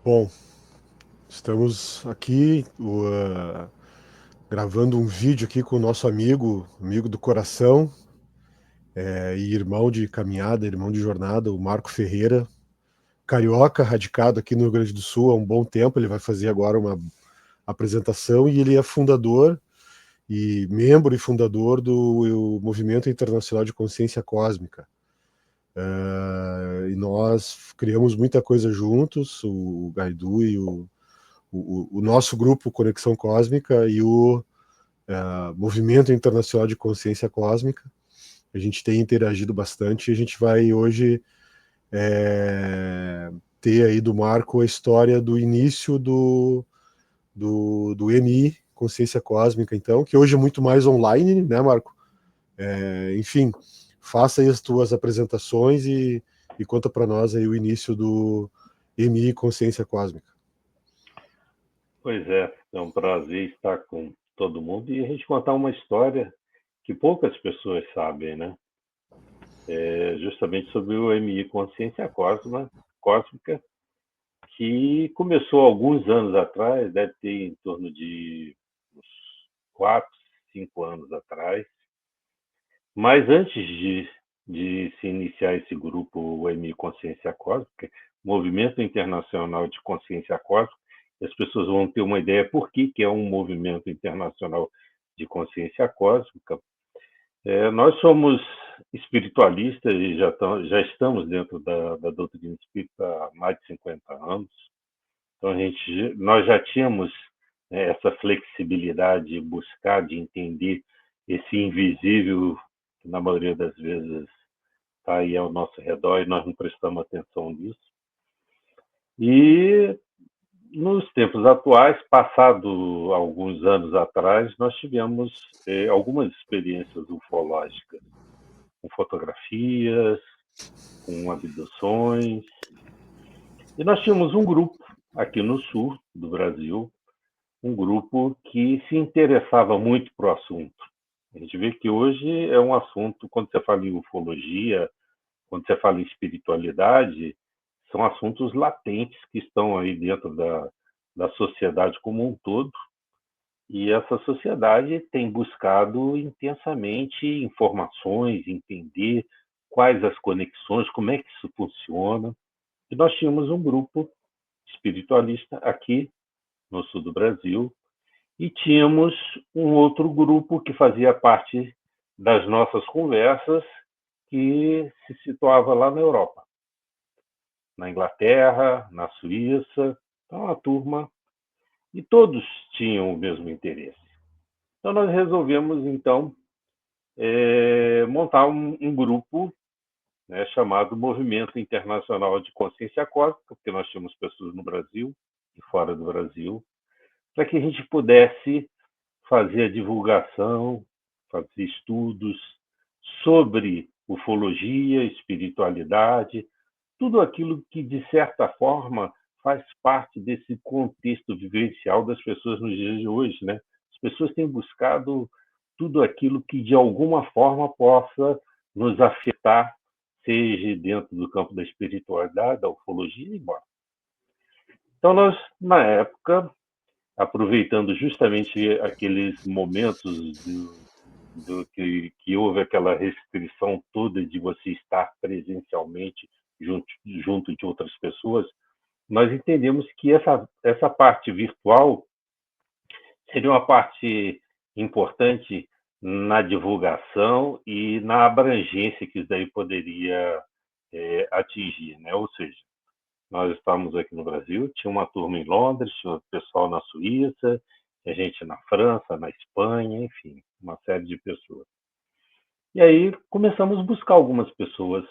Bom, estamos aqui gravando um vídeo aqui com o nosso amigo do coração, e irmão de caminhada, irmão de jornada, o Marco Ferreira, carioca, radicado aqui no Rio Grande do Sul há um bom tempo. Ele vai fazer agora uma apresentação e ele é fundador e membro e fundador do Movimento Internacional de Consciência Cósmica. E nós criamos muita coisa juntos, o Gaidu e o nosso grupo Conexão Cósmica e o Movimento Internacional de Consciência Cósmica. A gente tem interagido bastante e a gente vai hoje ter aí do Marco a história do início do MI, Consciência Cósmica, então, que hoje é muito mais online, né, Marco? Enfim, faça aí as tuas apresentações e conta para nós aí o início do MI, Consciência Cósmica. Pois é um prazer estar com todo mundo e a gente contar uma história que poucas pessoas sabem, né? É justamente sobre o MI Consciência Cósmica, que começou alguns anos atrás, deve ter em torno de uns 4, 5 anos atrás. Mas antes de se iniciar esse grupo, o MI Consciência Cósmica, Movimento Internacional de Consciência Cósmica, as pessoas vão ter uma ideia por que é um movimento internacional de consciência cósmica. Nós somos espiritualistas e já estamos dentro da doutrina espírita há mais de 50 anos. Então, nós já tínhamos, né, essa flexibilidade de buscar, de entender esse invisível, que na maioria das vezes está aí ao nosso redor e nós não prestamos atenção nisso. E nos tempos atuais, passado alguns anos atrás, nós tivemos algumas experiências ufológicas, com fotografias, com abduções. E nós tínhamos um grupo aqui no sul do Brasil, um grupo que se interessava muito para o assunto. A gente vê que hoje é um assunto, quando você fala em ufologia, quando você fala em espiritualidade, são assuntos latentes que estão aí dentro da sociedade como um todo. E essa sociedade tem buscado intensamente informações, entender quais as conexões, como é que isso funciona. E nós tínhamos um grupo espiritualista aqui no sul do Brasil, e tínhamos um outro grupo que fazia parte das nossas conversas, que se situava lá na Europa, na Inglaterra, na Suíça. Então, a turma, e todos tinham o mesmo interesse. Então, nós resolvemos, então, montar um grupo, né, chamado Movimento Internacional de Consciência Cósmica, porque nós tínhamos pessoas no Brasil e fora do Brasil, para que a gente pudesse fazer a divulgação, fazer estudos sobre ufologia, espiritualidade, tudo aquilo que, de certa forma, faz parte desse contexto vivencial das pessoas nos dias de hoje, né? As pessoas têm buscado tudo aquilo que, de alguma forma, possa nos afetar, seja dentro do campo da espiritualidade, da ufologia e embora. Então, nós, na época, aproveitando justamente aqueles momentos que houve aquela restrição toda de você estar presencialmente junto de outras pessoas, nós entendemos que essa parte virtual seria uma parte importante na divulgação e na abrangência que isso daí poderia atingir, né? Ou seja, nós estávamos aqui no Brasil, tinha uma turma em Londres, tinha um pessoal na Suíça, tinha gente na França, na Espanha, enfim, uma série de pessoas. E aí começamos a buscar algumas pessoas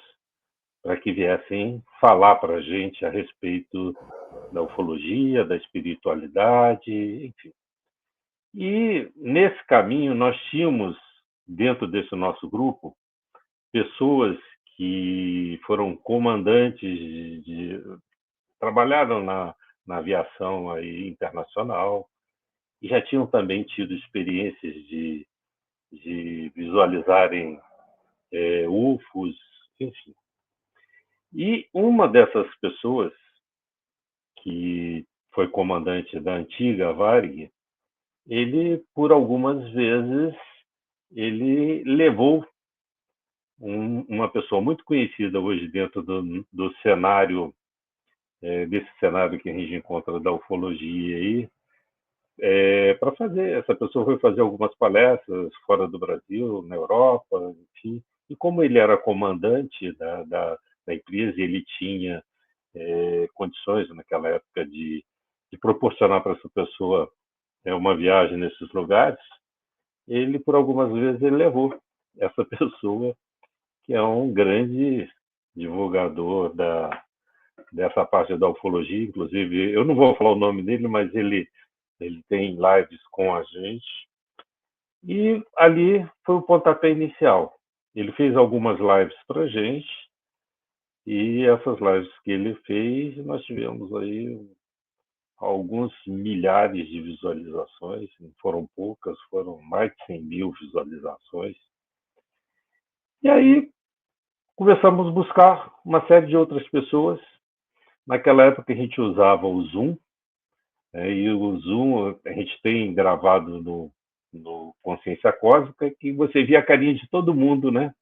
para que viessem falar para a gente a respeito da ufologia, da espiritualidade, enfim. E nesse caminho nós tínhamos, dentro desse nosso grupo, pessoas que foram comandantes trabalharam na aviação aí internacional e já tinham também tido experiências de visualizarem UFOs, enfim. E uma dessas pessoas que foi comandante da antiga Varig, ele, por algumas vezes, ele levou uma pessoa muito conhecida hoje dentro do cenário, desse cenário que a gente encontra da ufologia aí, para fazer. Essa pessoa foi fazer algumas palestras fora do Brasil, na Europa, enfim. E como ele era comandante da empresa, ele tinha condições naquela época de proporcionar para essa pessoa uma viagem nesses lugares, ele, por algumas vezes, ele levou essa pessoa, que é um grande divulgador dessa parte da ufologia. Inclusive, eu não vou falar o nome dele, mas ele tem lives com a gente. E ali foi o pontapé inicial. Ele fez algumas lives para a gente, e essas lives que ele fez, nós tivemos aí alguns milhares de visualizações, não foram poucas, foram mais de 100 mil visualizações. E aí começamos a buscar uma série de outras pessoas. Naquela época a gente usava o Zoom, e o Zoom a gente tem gravado no Consciência Cósmica, que você via a carinha de todo mundo, né?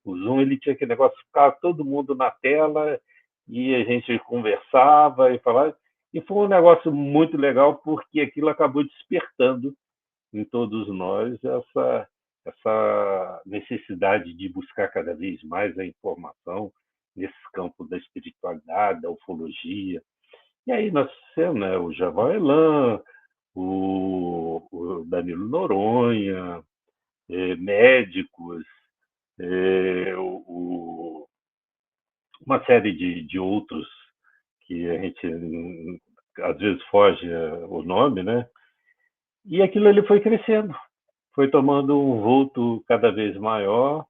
O Zoom, ele tinha aquele negócio de ficar todo mundo na tela e a gente conversava e falava. E foi um negócio muito legal, porque aquilo acabou despertando em todos nós essa necessidade de buscar cada vez mais a informação nesses campos da espiritualidade, da ufologia. E aí nós temos, né, o Javal Elan, o Danilo Noronha, médicos, uma série de outros que a gente às vezes foge o nome, né? E aquilo ali foi crescendo, foi tomando um vulto cada vez maior,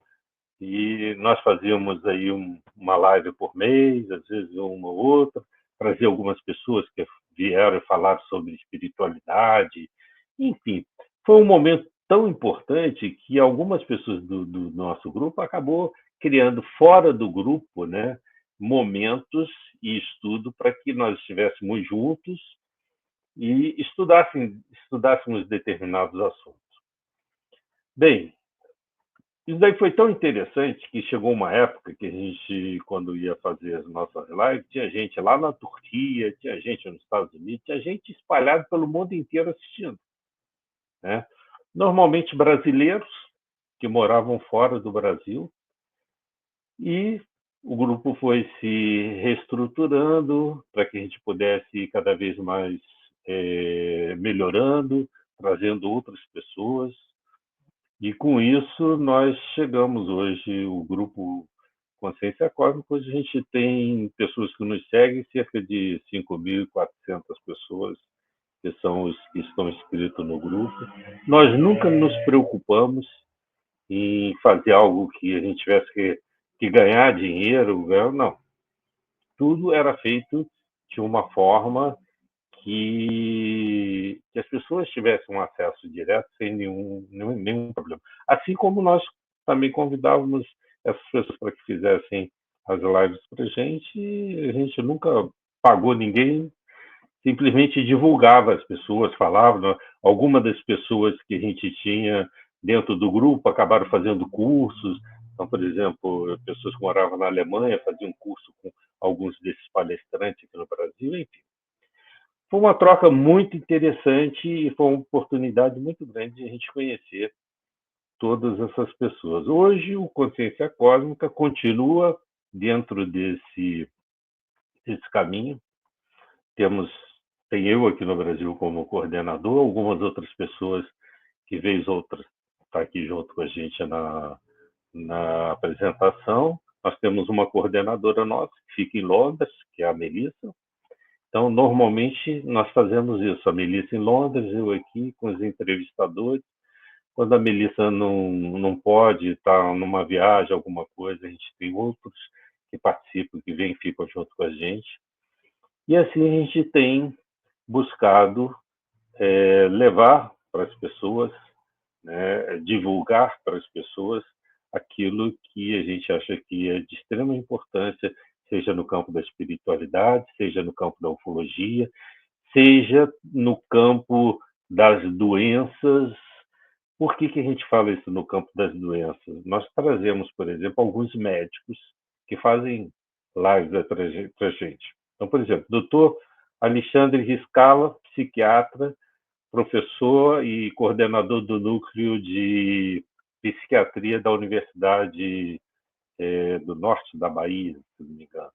e nós fazíamos aí uma live por mês, às vezes uma ou outra, trazia algumas pessoas que vieram e falaram sobre espiritualidade, enfim, foi um momento tão importante que algumas pessoas do nosso grupo acabou criando fora do grupo, né, momentos e estudo para que nós estivéssemos juntos e estudássemos determinados assuntos. Bem, isso daí foi tão interessante que chegou uma época que a gente, quando ia fazer as nossas lives, tinha gente lá na Turquia, tinha gente nos Estados Unidos, tinha gente espalhada pelo mundo inteiro assistindo, né? Normalmente brasileiros que moravam fora do Brasil, e o grupo foi se reestruturando para que a gente pudesse ir cada vez mais melhorando, trazendo outras pessoas. E com isso nós chegamos hoje, o grupo Consciência Cósmica, hoje a gente tem pessoas que nos seguem, cerca de 5.400 pessoas que são os que estão inscritos no grupo. Nós nunca nos preocupamos em fazer algo que a gente tivesse que ganhar dinheiro, não. Tudo era feito de uma forma que as pessoas tivessem um acesso direto sem nenhum problema. Assim como nós também convidávamos essas pessoas para que fizessem as lives para a gente nunca pagou ninguém, simplesmente divulgava as pessoas, falava, né? Algumas das pessoas que a gente tinha dentro do grupo acabaram fazendo cursos. Então, por exemplo, pessoas que moravam na Alemanha faziam curso com alguns desses palestrantes aqui no Brasil, enfim. Foi uma troca muito interessante e foi uma oportunidade muito grande de a gente conhecer todas essas pessoas. Hoje, o Consciência Cósmica continua dentro desse caminho. Tem eu aqui no Brasil como coordenador, algumas outras pessoas que vez outra está aqui junto com a gente na apresentação. Nós temos uma coordenadora nossa que fica em Londres, que é a Melissa. Então, normalmente, nós fazemos isso. A Melissa em Londres, eu aqui com os entrevistadores. Quando a Melissa não pode estar numa viagem, alguma coisa, a gente tem outros que participam, que vêm e ficam junto com a gente. E assim a gente tem buscado levar para as pessoas, né, divulgar para as pessoas aquilo que a gente acha que é de extrema importância seja no campo da espiritualidade, seja no campo da ufologia, seja no campo das doenças. Por que a gente fala isso no campo das doenças? Nós trazemos, por exemplo, alguns médicos que fazem lives para a gente. Então, por exemplo, doutor Alexandre Riscala, psiquiatra, professor e coordenador do núcleo de psiquiatria da Universidade do Norte da Bahia, se não me engano.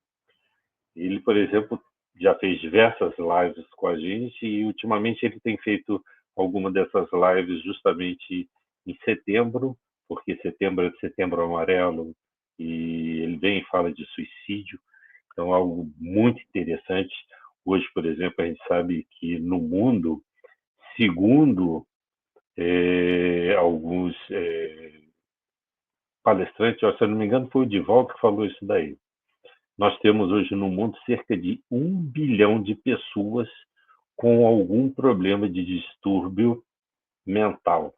Ele, por exemplo, já fez diversas lives com a gente e ultimamente ele tem feito alguma dessas lives justamente em setembro, porque setembro é setembro amarelo e ele vem e fala de suicídio, então é algo muito interessante. Hoje, por exemplo, a gente sabe que no mundo, segundo alguns palestrantes, se eu não me engano, foi o Divaldo que falou isso daí. Nós temos hoje no mundo cerca de 1 bilhão de pessoas com algum problema de distúrbio mental.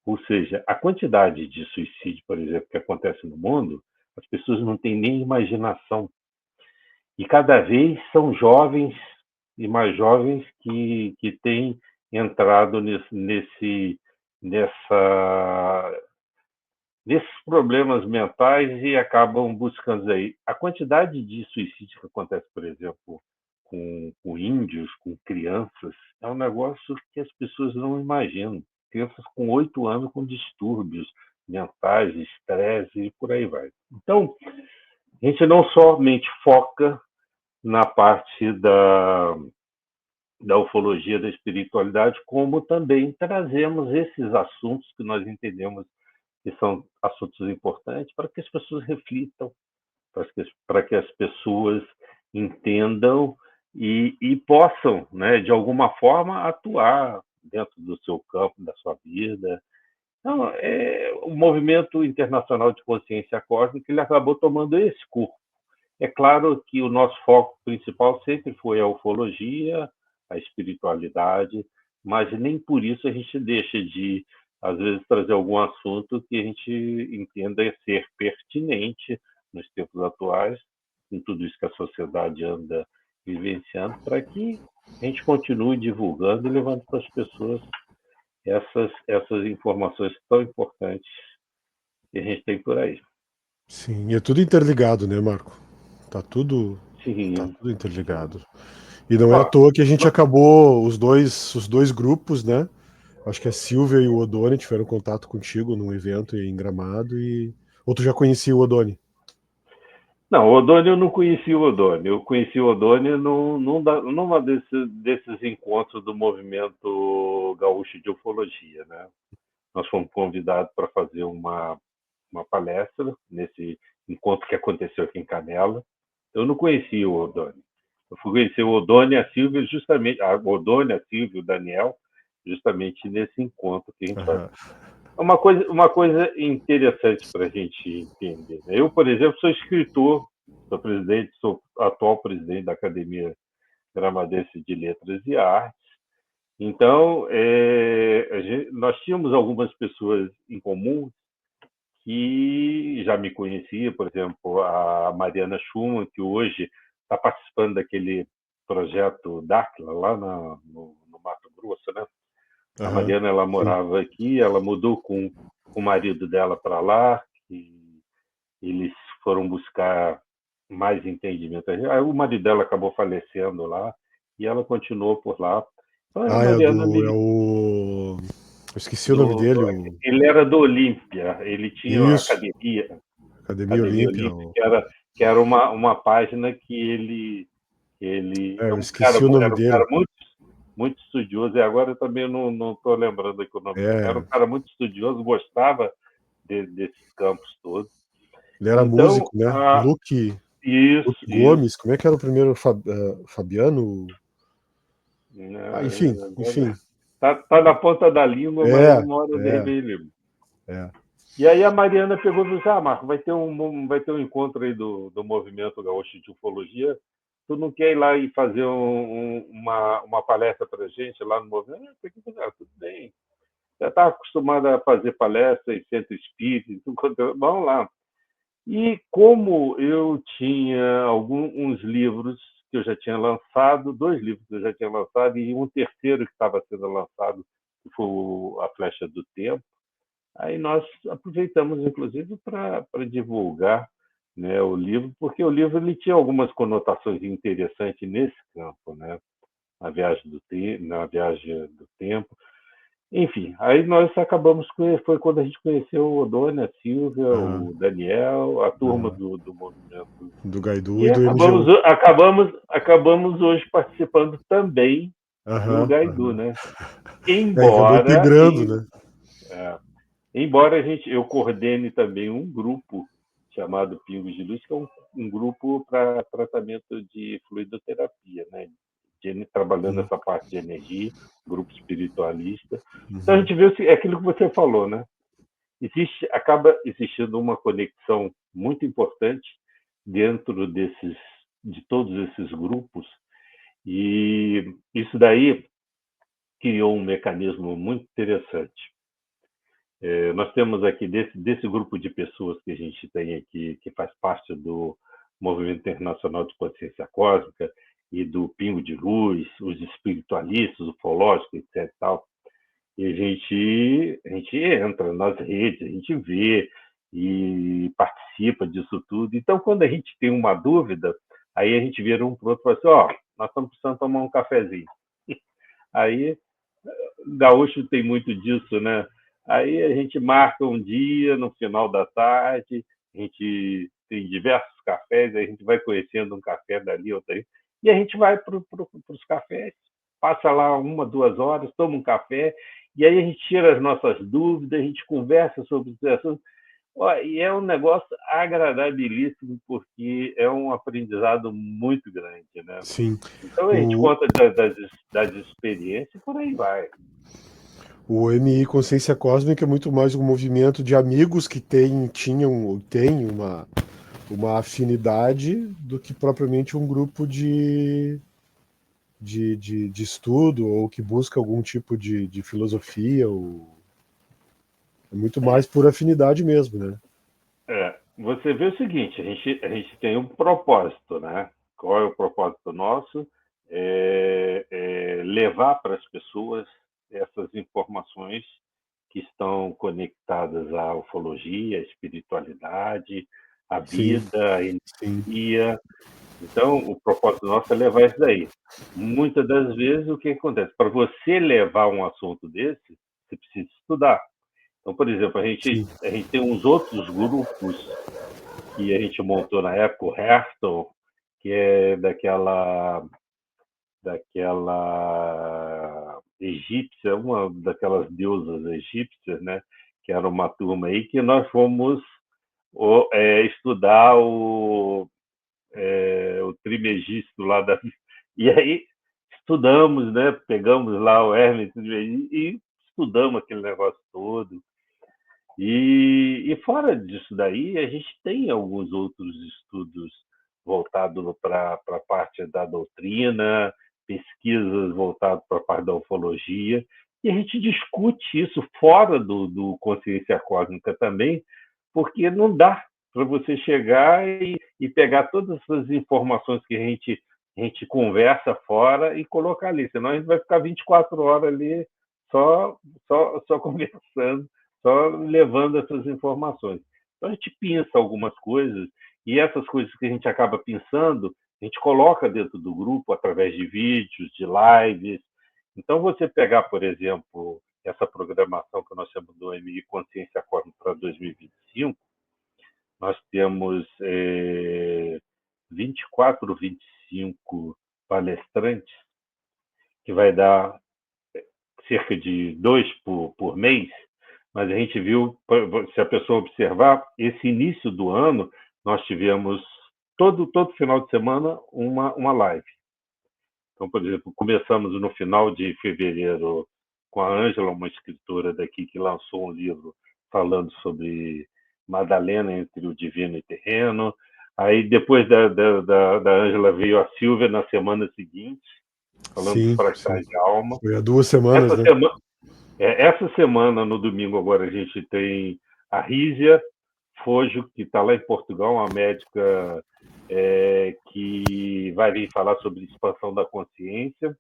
Ou seja, a quantidade de suicídio, por exemplo, que acontece no mundo, as pessoas não têm nem imaginação. E cada vez são jovens e mais jovens que têm entrado nesses problemas mentais e acabam buscando aí. A quantidade de suicídio que acontece, por exemplo, com índios, com crianças, é um negócio que as pessoas não imaginam. Crianças com 8 anos com distúrbios mentais, estresse e por aí vai. Então, a gente não somente foca na parte da ufologia, da espiritualidade, como também trazemos esses assuntos que nós entendemos que são assuntos importantes para que as pessoas reflitam, para que as pessoas entendam e possam, né, de alguma forma, atuar dentro do seu campo, da sua vida. Então, o movimento internacional de consciência cósmica ele acabou tomando esse curso. É claro que o nosso foco principal sempre foi a ufologia, a espiritualidade, mas nem por isso a gente deixa de, às vezes, trazer algum assunto que a gente entenda ser pertinente nos tempos atuais, em tudo isso que a sociedade anda vivenciando, para que a gente continue divulgando e levando para as pessoas essas informações tão importantes que a gente tem por aí. Sim, e é tudo interligado, né, Marco? Tá tudo, tá Sim. tudo interligado. E não é à Ó, toa que a gente acabou os dois grupos, né? Acho que a Silvia e o Odoni tiveram contato contigo num evento em Gramado e ou tu já conhecia o Odoni? não, o Odoni eu não conheci o Odoni. Eu conheci o Odoni numa desses encontros do movimento gaúcho de ufologia, né? Nós fomos convidados para fazer uma palestra nesse encontro que aconteceu aqui em Canela. Eu não conhecia o Odoni. Eu fui conhecer o Odoni e a Silvia justamente, o Odoni, a Silvia, o Daniel, justamente nesse encontro que a gente faz. Aham. Uma coisa interessante para a gente entender. Né? Eu, por exemplo, sou escritor, sou atual presidente da Academia Gramadense de Letras e Artes. Então, nós tínhamos algumas pessoas em comum que já me conhecia, por exemplo, a Mariana Schumann, que hoje está participando daquele projeto Dáquila, lá no Mato Grosso, né? A Aham. Mariana ela Sim. morava aqui, ela mudou com o marido dela para lá, e eles foram buscar mais entendimento. Aí o marido dela acabou falecendo lá e ela continuou por lá. Então a Ah, Mariana é me o. Eu esqueci o nome dele, o. ele era do Olímpia, ele tinha uma Isso, Academia Academia Olímpia. Olímpia, que era uma página que ele Eu esqueci o nome era um cara dele. muito estudioso, e agora eu também não estou lembrando aqui o nome dele. Era um É, cara muito estudioso, gostava desses campos todos. ele era Então, músico, né? Luke isso. Gomes, como é que era o primeiro Fabiano? Ah, enfim, enfim. Tá na ponta da língua, mas É, uma hora eu de é, repente lembro. é. E aí a Mariana pegou e disse: Marco, vai ter um encontro aí do Movimento Gaúcho de Ufologia. Tu não quer ir lá e fazer uma palestra para a gente lá no movimento? Tudo bem. Já estava acostumado a fazer palestra em centro espírita, vamos lá. E como eu tinha uns livros que eu já tinha lançado, 2 livros que eu já tinha lançado, e um terceiro que estava sendo lançado, que foi A Flecha do Tempo, aí nós aproveitamos, inclusive, para divulgar, né, o livro, porque o livro ele tinha algumas conotações interessantes nesse campo, né? Na viagem do tempo. Enfim, aí nós acabamos, foi quando a gente conheceu o Odônia, a Silvia, Aham, o Daniel, a turma aham. do movimento. Do Gaidu E e do MGU. acabamos hoje participando também do Aham, Gaidu, aham. né? Acabou Embora, integrando, né? é, embora eu coordene também um grupo chamado Pingos de Luz, que é um grupo para tratamento de fluidoterapia, né? Trabalhando Sim. essa parte de energia, grupo espiritualista. Então a Uhum. gente vê é aquilo que você falou, né? Acaba existindo uma conexão muito importante dentro de todos esses grupos, e isso daí criou um mecanismo muito interessante. Nós temos aqui, desse grupo de pessoas que a gente tem aqui, que faz parte do Movimento Internacional de Consciência Cósmica e do Pingo de Luz, os espiritualistas, ufológicos, etc. Tal, e a gente entra nas redes, a gente vê e participa disso tudo. Então, quando a gente tem uma dúvida, aí a gente vira um para o outro e fala assim, ó, nós estamos precisando tomar um cafezinho. Aí gaúcho tem muito disso, né? Aí a gente marca um dia no final da tarde, a gente tem diversos cafés, aí a gente vai conhecendo um café dali, outro aí, e a gente vai para os cafés, passa lá 1, 2 horas, toma um café, e aí a gente tira as nossas dúvidas, a gente conversa sobre os assuntos. E é um negócio agradabilíssimo, porque é um aprendizado muito grande, né? Sim. Então a gente O, conta das experiências e por aí vai. o MI Consciência Cósmica é muito mais um movimento de amigos que têm uma afinidade do que propriamente um grupo de estudo ou que busca algum tipo de filosofia. É muito mais por afinidade mesmo, né? Você vê o seguinte, a gente tem um propósito, né? Qual é o propósito nosso? Levar para as pessoas essas informações que estão conectadas à ufologia, à espiritualidade, à Sim, vida, à sim, energia. Então, o propósito nosso é levar isso daí. Muitas das vezes, o que acontece? Para você levar um assunto desse, você precisa estudar. Então, por exemplo, sim, a gente tem uns outros grupos que a gente montou na época, o Herston, que é daquela egípcia, uma daquelas deusas egípcias, né? Que era uma turma aí que nós fomos estudar o Trimegisto lá da. E aí estudamos, né? Pegamos lá o Hermes e estudamos aquele negócio todo. E fora disso daí, a gente tem alguns outros estudos voltados para a parte da doutrina, pesquisas voltadas para a parte da ufologia, e a gente discute isso fora do consciência cósmica também, porque não dá para você chegar e pegar todas essas informações que a gente conversa fora e colocar ali, senão a gente vai ficar 24 horas ali só conversando, só levando essas informações. Então a gente pensa algumas coisas, e essas coisas que a gente acaba pensando, a gente coloca dentro do grupo através de vídeos, de lives. Então, você pegar, por exemplo, essa programação que nós chamamos do MI Consciência Cósmica para 2025, nós temos 24, 25 palestrantes, que vai dar cerca de 2 por mês, mas a gente viu, se a pessoa observar, esse início do ano, nós tivemos todo final de semana uma live. Então, por exemplo, começamos no final de fevereiro com a Ângela, uma escritora daqui que lançou um livro falando sobre Madalena entre o divino e o terreno. Aí, depois da Ângela, veio a Silvia na semana seguinte, falando dos sim, sim. fractais de alma. Foi há 2 semanas, Essa né? semana, essa semana, no domingo, agora a gente tem a Rízia, Fojo, que está lá em Portugal, uma médica que vai vir falar sobre expansão da consciência.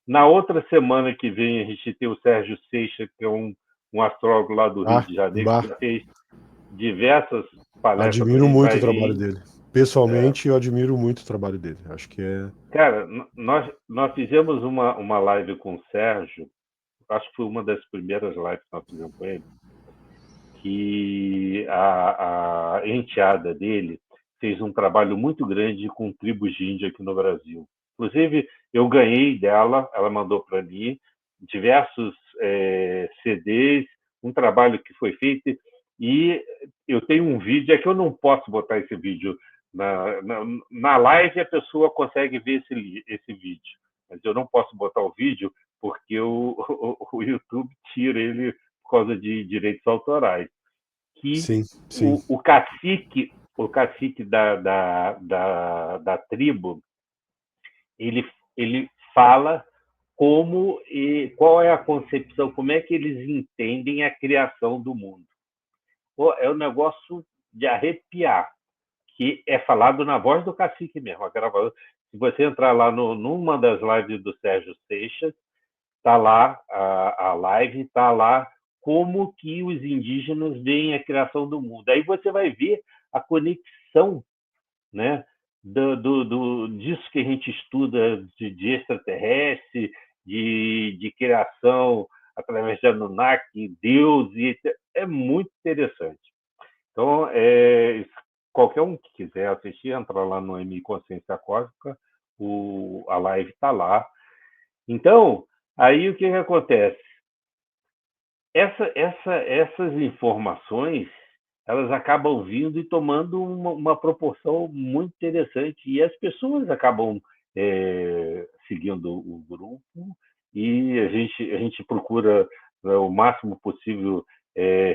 Na outra semana que vem, a gente tem o Sérgio Seixas, que é um astrólogo lá do Rio de Janeiro, que fez diversas palestras para a Admiro gente. muito Vai o trabalho vir. dele. Pessoalmente, eu admiro muito o trabalho dele. Acho que é. Cara, nós fizemos uma live com o Sérgio, acho que foi uma das primeiras lives que nós fizemos com ele, que a enteada dele fez um trabalho muito grande com tribos de índia aqui no Brasil. Inclusive, eu ganhei dela, ela mandou para mim diversos CDs, um trabalho que foi feito, e eu tenho um vídeo, é que eu não posso botar esse vídeo na live, a pessoa consegue ver esse vídeo, mas eu não posso botar o vídeo porque o YouTube tira ele por causa de direitos autorais. Que Sim, sim. o cacique da tribo, ele fala como e qual é a concepção, como é que eles entendem a criação do mundo. É um negócio de arrepiar, que é falado na voz do cacique mesmo. Se você entrar lá numa das lives do Sérgio Seixas, está lá a live, está lá como que os indígenas veem a criação do mundo. Aí você vai ver a conexão, né, disso que a gente estuda de extraterrestre, de criação através de Anunnaki, Deus, é muito interessante. Então, qualquer um que quiser assistir, entrar lá no MI Consciência Cósmica, a live está lá. Então, aí o que acontece? Essas informações, elas acabam vindo e tomando uma proporção muito interessante, e as pessoas acabam seguindo o grupo, e a gente procura, né, o máximo possível,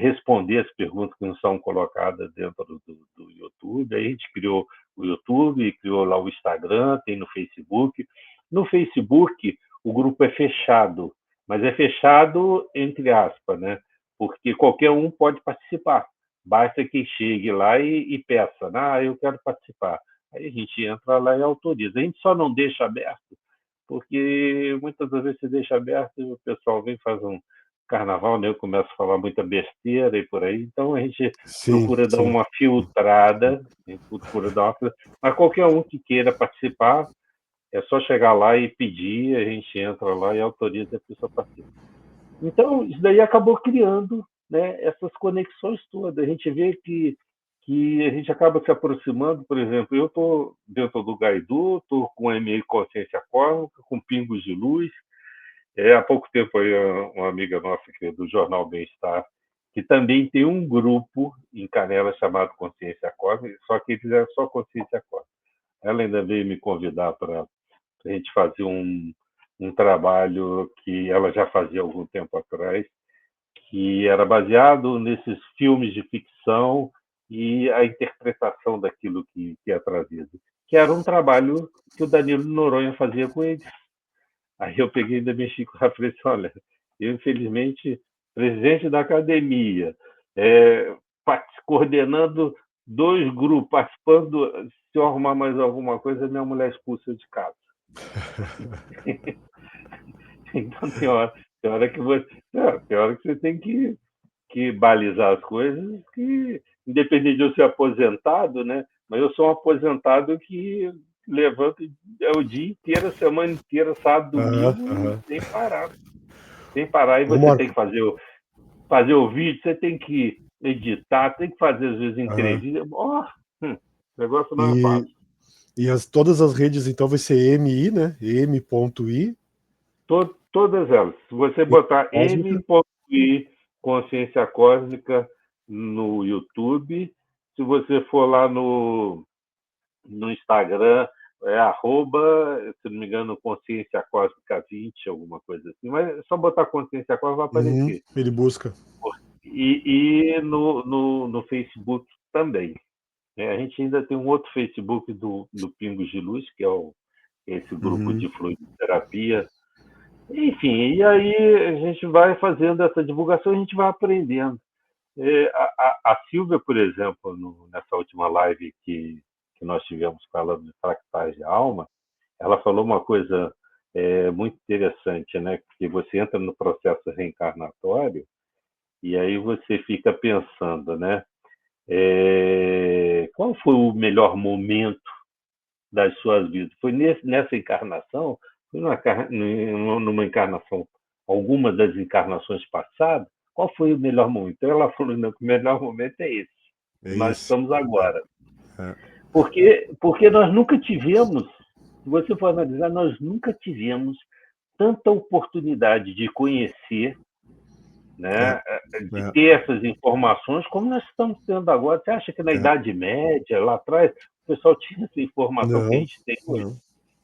responder as perguntas que nos são colocadas dentro do YouTube. Aí a gente criou o YouTube, criou lá o Instagram, tem no Facebook. No Facebook, o grupo é fechado, mas é fechado entre aspas, né? Porque qualquer um pode participar. Basta que chegue lá e peça, eu quero participar. Aí a gente entra lá e autoriza. A gente só não deixa aberto, porque muitas das vezes se deixa aberto e o pessoal vem faz um carnaval, né? Eu começo a falar muita besteira e por aí. Então a gente Sim, procura dar sim. uma filtrada, mas qualquer um que queira participar, é só chegar lá e pedir, a gente entra lá e autoriza a pessoa a participar. Então, isso daí acabou criando, né, essas conexões todas. A gente vê que a gente acaba se aproximando. Por exemplo, eu estou dentro do Gaidu, estou com a MI Consciência Cósmica, com Pingos de Luz. Há pouco tempo aí, uma amiga nossa que é do Jornal Bem-Estar, que também tem um grupo em Canela chamado Consciência Cósmica, só que eles é só Consciência Cósmica. Ela ainda veio me convidar para a gente fazer um trabalho que ela já fazia algum tempo atrás, que era baseado nesses filmes de ficção e a interpretação daquilo que é trazido, que era um trabalho que o Danilo Noronha fazia com eles. Aí eu peguei e ainda mexi com a frente, olha, eu infelizmente, presidente da academia, coordenando 2 grupos, participando, se eu arrumar mais alguma coisa, minha mulher expulsa de casa. Então tem hora que você tem que balizar as coisas, que independente de eu ser aposentado, né? Mas eu sou um aposentado que levanta o dia inteiro, a semana inteira, sábado, domingo, sem parar. Sem parar, e Ô, você tem Marco. que fazer o vídeo, você tem que editar, tem que fazer, às vezes, entrevista. O negócio não é E, fácil. todas as redes, então, vai ser MI, né? M.I. Todas elas. Se você e botar Cósmica. M.I Consciência Cósmica no YouTube, se você for lá no Instagram, arroba, se não me engano, Consciência Cósmica 20, alguma coisa assim. Mas é só botar Consciência Cósmica, vai aparecer. Ele busca. E no Facebook também. A gente ainda tem um outro Facebook do Pingos de Luz, que é esse grupo de fluidoterapia. Enfim, e aí a gente vai fazendo essa divulgação, a gente vai aprendendo. A Silvia, por exemplo, nessa última live que nós tivemos falando de fractais de alma, ela falou uma coisa muito interessante, né? Que você entra no processo reencarnatório e aí você fica pensando, né? Qual foi o melhor momento das suas vidas? Foi nessa encarnação? Foi numa encarnação, alguma das encarnações passadas? Qual foi o melhor momento? Então ela falou, não, que o melhor momento é esse, É que nós esse. estamos agora. É, Porque nós nunca tivemos, se você for analisar, nós nunca tivemos tanta oportunidade de conhecer, é, né, de é, ter essas informações como nós estamos tendo agora. Você acha que na é. Idade Média, lá atrás, o pessoal tinha essa informação que a Não, gente tem hoje? não.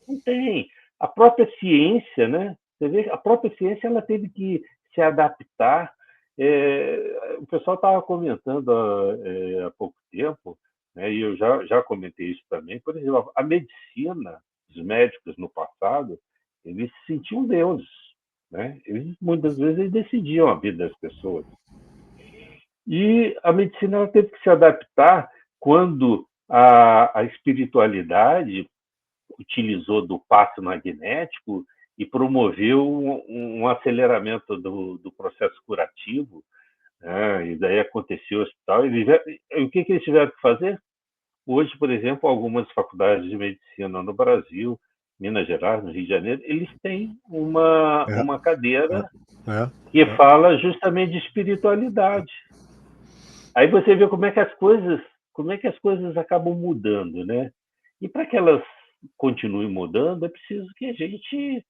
Não tem. A própria ciência, né? Você vê, a própria ciência ela teve que se adaptar. O pessoal estava comentando há pouco tempo, né, e eu já comentei isso também. Por exemplo, a medicina, os médicos no passado, eles se sentiam deuses, né? Eles muitas vezes eles decidiam a vida das pessoas. E a medicina ela teve que se adaptar quando a espiritualidade utilizou do passe magnético e promoveu um aceleramento do processo curativo, né? E daí aconteceu o hospital. E o que eles tiveram que fazer? Hoje, por exemplo, algumas faculdades de medicina no Brasil, Minas Gerais, no Rio de Janeiro, eles têm É, uma cadeira é, que é. fala justamente de espiritualidade. Aí você vê como é que as coisas acabam mudando, né? E para que elas continuem mudando, é preciso que a gente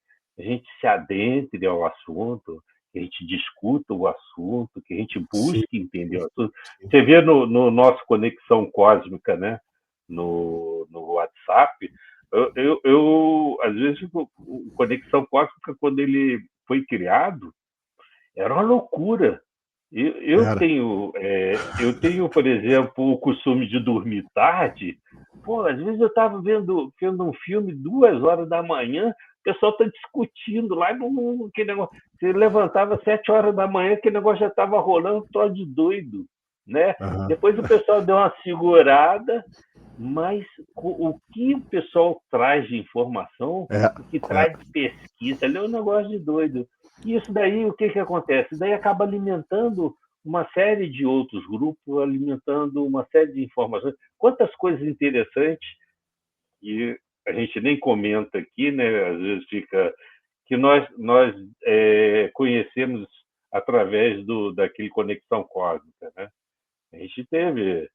se adentre ao assunto, que a gente discuta o assunto, que a gente Sim, busque entender o assunto. sim. Você vê no nosso Conexão Cósmica, né? No WhatsApp, às vezes o Conexão Cósmica, quando ele foi criado, era uma loucura. Era. Eu tenho, por exemplo, o costume de dormir tarde. Pô, às vezes eu estava vendo um filme 2 horas da manhã, o pessoal está discutindo lá, aquele negócio. Você levantava 7 horas da manhã, aquele negócio já estava rolando, troço de doido, né? Aham. Depois o pessoal deu uma segurada, mas o que o pessoal traz de informação, É, o que é. traz de pesquisa, ali é um negócio de doido. E isso daí, o que acontece? Daí acaba alimentando uma série de outros grupos, alimentando uma série de informações. Quantas coisas interessantes que a gente nem comenta aqui, né? Às vezes fica que nós conhecemos através daquele Conexão Cósmica, né? A gente teve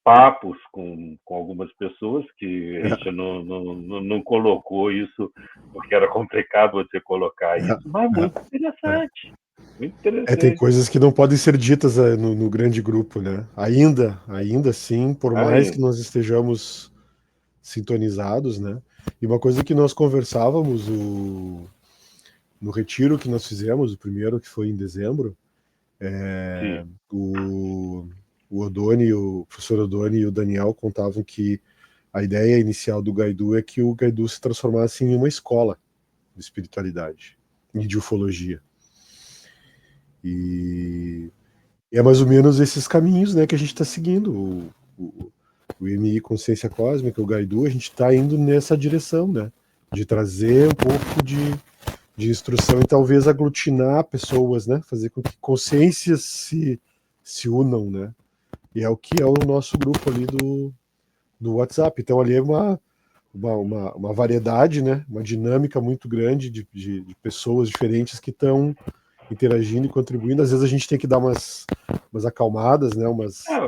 papos com algumas pessoas que a gente É, não colocou isso porque era complicado você colocar é, isso, mas é, muito é. interessante, muito Tem interessante. coisas que não podem ser ditas no grande grupo, né? Ainda assim, por mais que Ainda. nós estejamos sintonizados, né? E uma coisa que nós conversávamos no retiro que nós fizemos, o primeiro que foi em dezembro, Sim. o, o Odoni, o professor Odoni e o Daniel contavam que a ideia inicial do Gaidu é que o Gaidu se transformasse em uma escola de espiritualidade e de ufologia. E é mais ou menos esses caminhos, né, que a gente está seguindo. O MI Consciência Cósmica, o Gaidu, a gente está indo nessa direção, né? De trazer um pouco de instrução e talvez aglutinar pessoas, né? Fazer com que consciências se unam, né? E é o que é o nosso grupo ali do WhatsApp. Então ali é uma variedade, né? Uma dinâmica muito grande de pessoas diferentes que estão interagindo e contribuindo. Às vezes a gente tem que dar umas acalmadas, né? Umas É,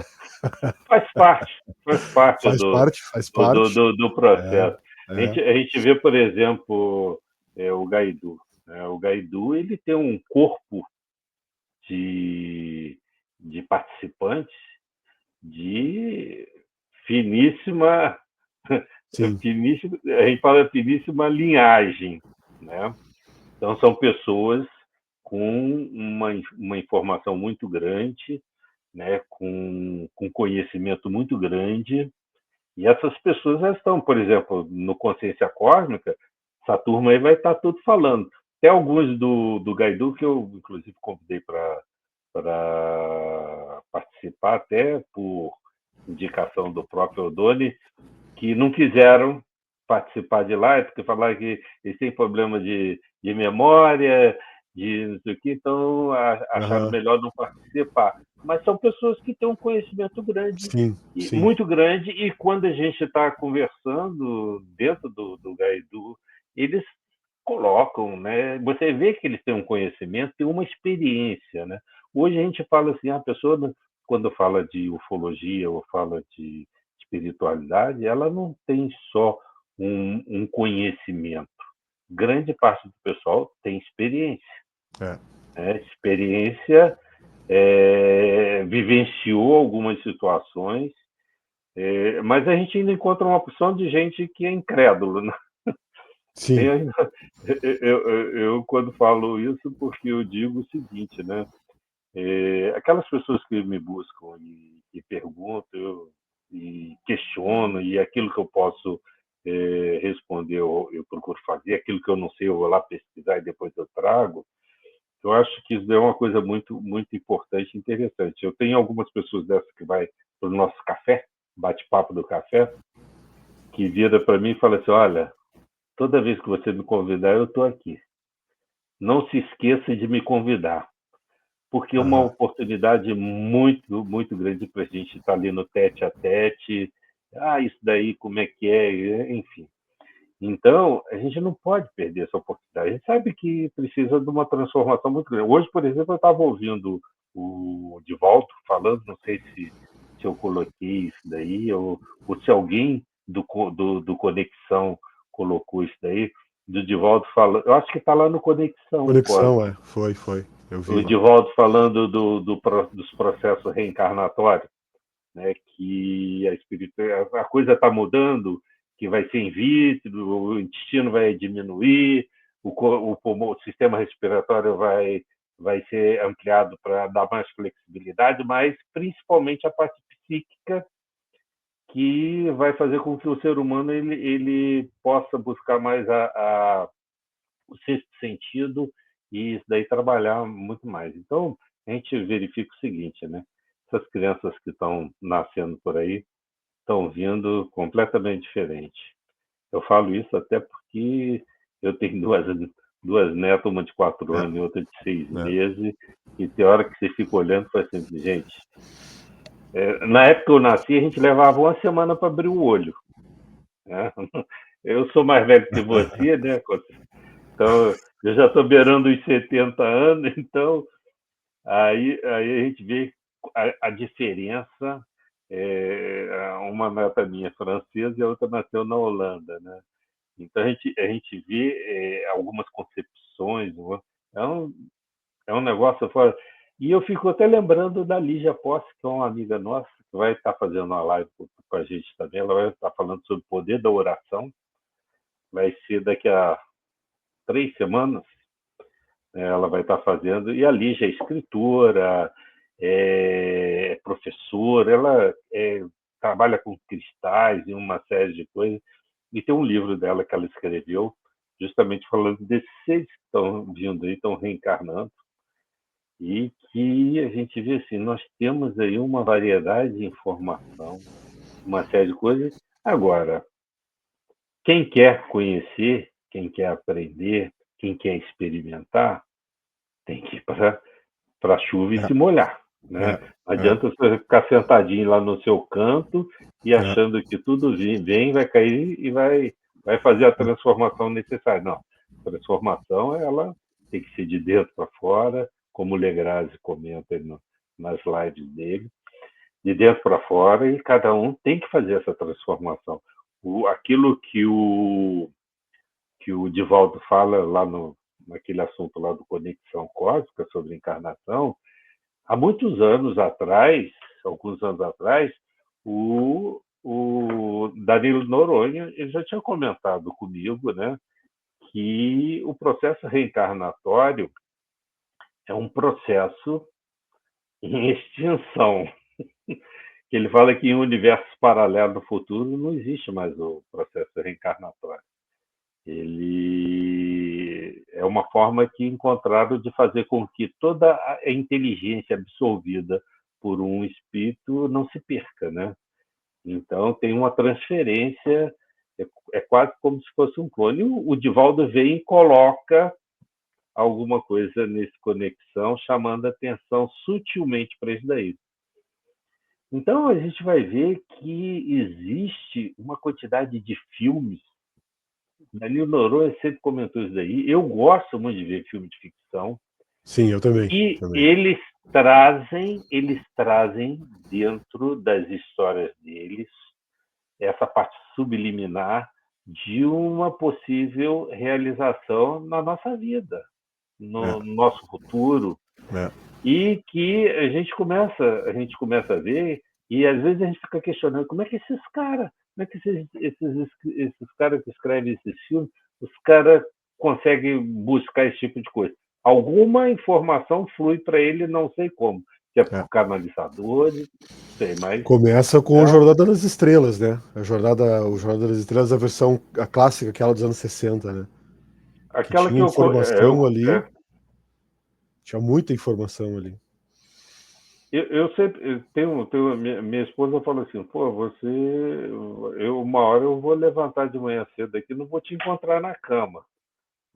faz parte faz parte. do É, processo. é, A gente vê, por exemplo, o Gaidu. Né? O Gaidu ele tem um corpo de, de participantes de finíssima, sim, finíssima, a gente fala finíssima linhagem, né? Então são pessoas com uma informação muito grande, né? Com conhecimento muito grande, e essas pessoas já estão, por exemplo, no Consciência Cósmica, essa turma aí vai estar tudo falando. Tem alguns do Gaidu que eu, inclusive, convidei para participar, até por indicação do próprio Odoni, que não quiseram participar de lá, porque falaram que eles têm problema de memória, de não sei o que, então acharam Aham. melhor não participar. Mas são pessoas que têm um conhecimento grande, Sim, sim. muito grande, e quando a gente está conversando dentro do Gaidu, eles colocam, né? Você vê que eles têm um conhecimento, têm uma experiência, né? Hoje a gente fala assim, a pessoa quando fala de ufologia ou fala de espiritualidade, ela não tem só um conhecimento. Grande parte do pessoal tem experiência, É. né? Experiência, vivenciou algumas situações, mas a gente ainda encontra uma opção de gente que é incrédulo, né? Sim. Eu, quando falo isso, porque eu digo o seguinte, né? Aquelas pessoas que me buscam e perguntam e questionam, e aquilo que eu posso responder, eu procuro fazer, aquilo que eu não sei, eu vou lá pesquisar e depois eu trago. Eu acho que isso é uma coisa muito, muito importante e interessante. Eu tenho algumas pessoas dessas que vai para o nosso café, bate-papo do café, que vira para mim e fala assim: olha, toda vez que você me convidar, eu estou aqui. Não se esqueça de me convidar, porque é uma Aham. oportunidade muito, muito grande para a gente estar ali no tete a tete. Ah, isso daí, como é que é? Enfim. Então, a gente não pode perder essa oportunidade. A gente sabe que precisa de uma transformação muito grande. Hoje, por exemplo, eu estava ouvindo o Divaldo falando, não sei se eu coloquei isso daí, ou se alguém do Conexão colocou isso daí, do Divaldo falando. Eu acho que está lá no Conexão, pode. Conexão, é. Foi. Eu vi O lá. Divaldo falando dos processos reencarnatórios, né, que a coisa está mudando, que vai ser in vitro, o intestino vai diminuir, o sistema respiratório vai ser ampliado para dar mais flexibilidade, mas principalmente a parte psíquica, que vai fazer com que o ser humano ele possa buscar mais o sexto sentido e isso daí trabalhar muito mais. Então, a gente verifica o seguinte, né? Essas crianças que estão nascendo por aí estão vindo completamente diferente. Eu falo isso até porque eu tenho duas netas, uma de 4 anos e É, outra de seis é. meses, e tem hora que você fica olhando e fala assim, gente, na época que eu nasci, a gente levava uma semana para abrir o olho. Né? Eu sou mais velho que você, né? Então, eu já estou beirando os 70 anos, então aí a gente vê a diferença. Uma neta minha francesa e a outra nasceu na Holanda, né? Então a gente vê algumas concepções, é um, é um negócio fora. E eu fico até lembrando da Lígia Posse, que é uma amiga nossa, que vai estar fazendo uma live com a gente também. Ela vai estar falando sobre o poder da oração. Vai ser daqui a 3 semanas, né? Ela vai estar fazendo. E a Lígia é escritora, professora, ela trabalha com cristais e uma série de coisas. E tem um livro dela que ela escreveu, justamente falando desses seres que estão vindo aí, estão reencarnando, e que a gente vê assim, nós temos aí uma variedade de informação, uma série de coisas. Agora, quem quer conhecer, quem quer aprender, quem quer experimentar, tem que ir para a chuva e É, se molhar, né? é, Não é, adianta você ficar sentadinho lá no seu canto e é, achando que tudo vem, vai cair e vai fazer a transformação necessária. Não, a transformação ela tem que ser de dentro para fora, como o Legrazi comenta nas lives dele, de dentro para fora, e cada um tem que fazer essa transformação. Aquilo que o Divaldo fala lá naquele assunto lá do Conexão Cósmica sobre encarnação, há muitos anos atrás, alguns anos atrás, o Danilo Noronha ele já tinha comentado comigo, né, que o processo reencarnatório é um processo em extinção. Ele fala que em um universo paralelo do futuro não existe mais o processo reencarnatório. Ele é uma forma que encontraram de fazer com que toda a inteligência absorvida por um espírito não se perca, né? Então tem uma transferência, é quase como se fosse um clone. O Divaldo vem e coloca alguma coisa nesse conexão, chamando a atenção sutilmente para isso daí. Então a gente vai ver que existe uma quantidade de filmes. Danilo Noronha sempre comentou isso daí. Eu gosto muito de ver filme de ficção. Sim, eu também. E também. eles trazem dentro das histórias deles essa parte subliminar de uma possível realização na nossa vida, no nosso futuro, e que a gente começa a ver, e às vezes a gente fica questionando como é que esses caras, como é que esses caras que escrevem esses filmes, os caras conseguem buscar esse tipo de coisa. Alguma informação flui para ele, não sei como, que é por canalizadores, não sei, mas começa com o Jornada das Estrelas, né? O Jornada das Estrelas, a versão a clássica, aquela dos anos 60, né? Que aquela que tinha informação ali, é, tinha muita informação ali. eu sempre minha esposa fala assim, pô, uma hora eu vou levantar de manhã cedo aqui, não vou te encontrar na cama,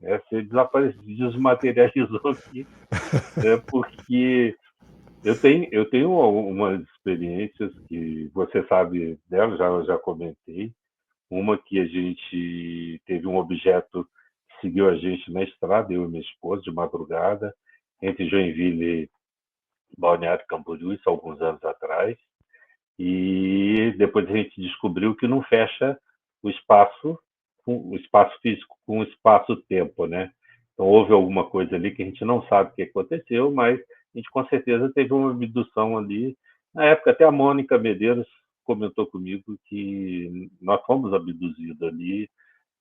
né? Você desapareceu, desmaterializou aqui, né? Porque eu tenho algumas experiências que você sabe dela, já comentei. Uma que a gente teve um objeto que seguiu a gente na estrada, eu e minha esposa, de madrugada, entre Joinville e Balneário Camboriú, isso há alguns anos atrás. E depois a gente descobriu que não fecha o espaço, o espaço físico com o espaço-tempo, né? Então houve alguma coisa ali que a gente não sabe o que aconteceu, mas a gente com certeza teve uma abdução ali. Na época até a Mônica Medeiros comentou comigo que nós fomos abduzidos ali,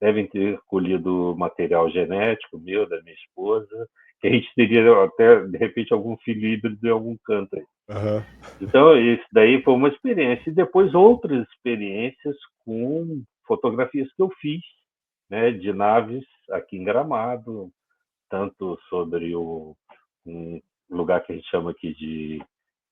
devem ter colhido material genético meu, da minha esposa, que a gente teria até, de repente, algum filho híbrido em algum canto aí. Uhum. Então, isso daí foi uma experiência. E depois outras experiências com fotografias que eu fiz, né, de naves aqui em Gramado, tanto sobre um lugar que a gente chama aqui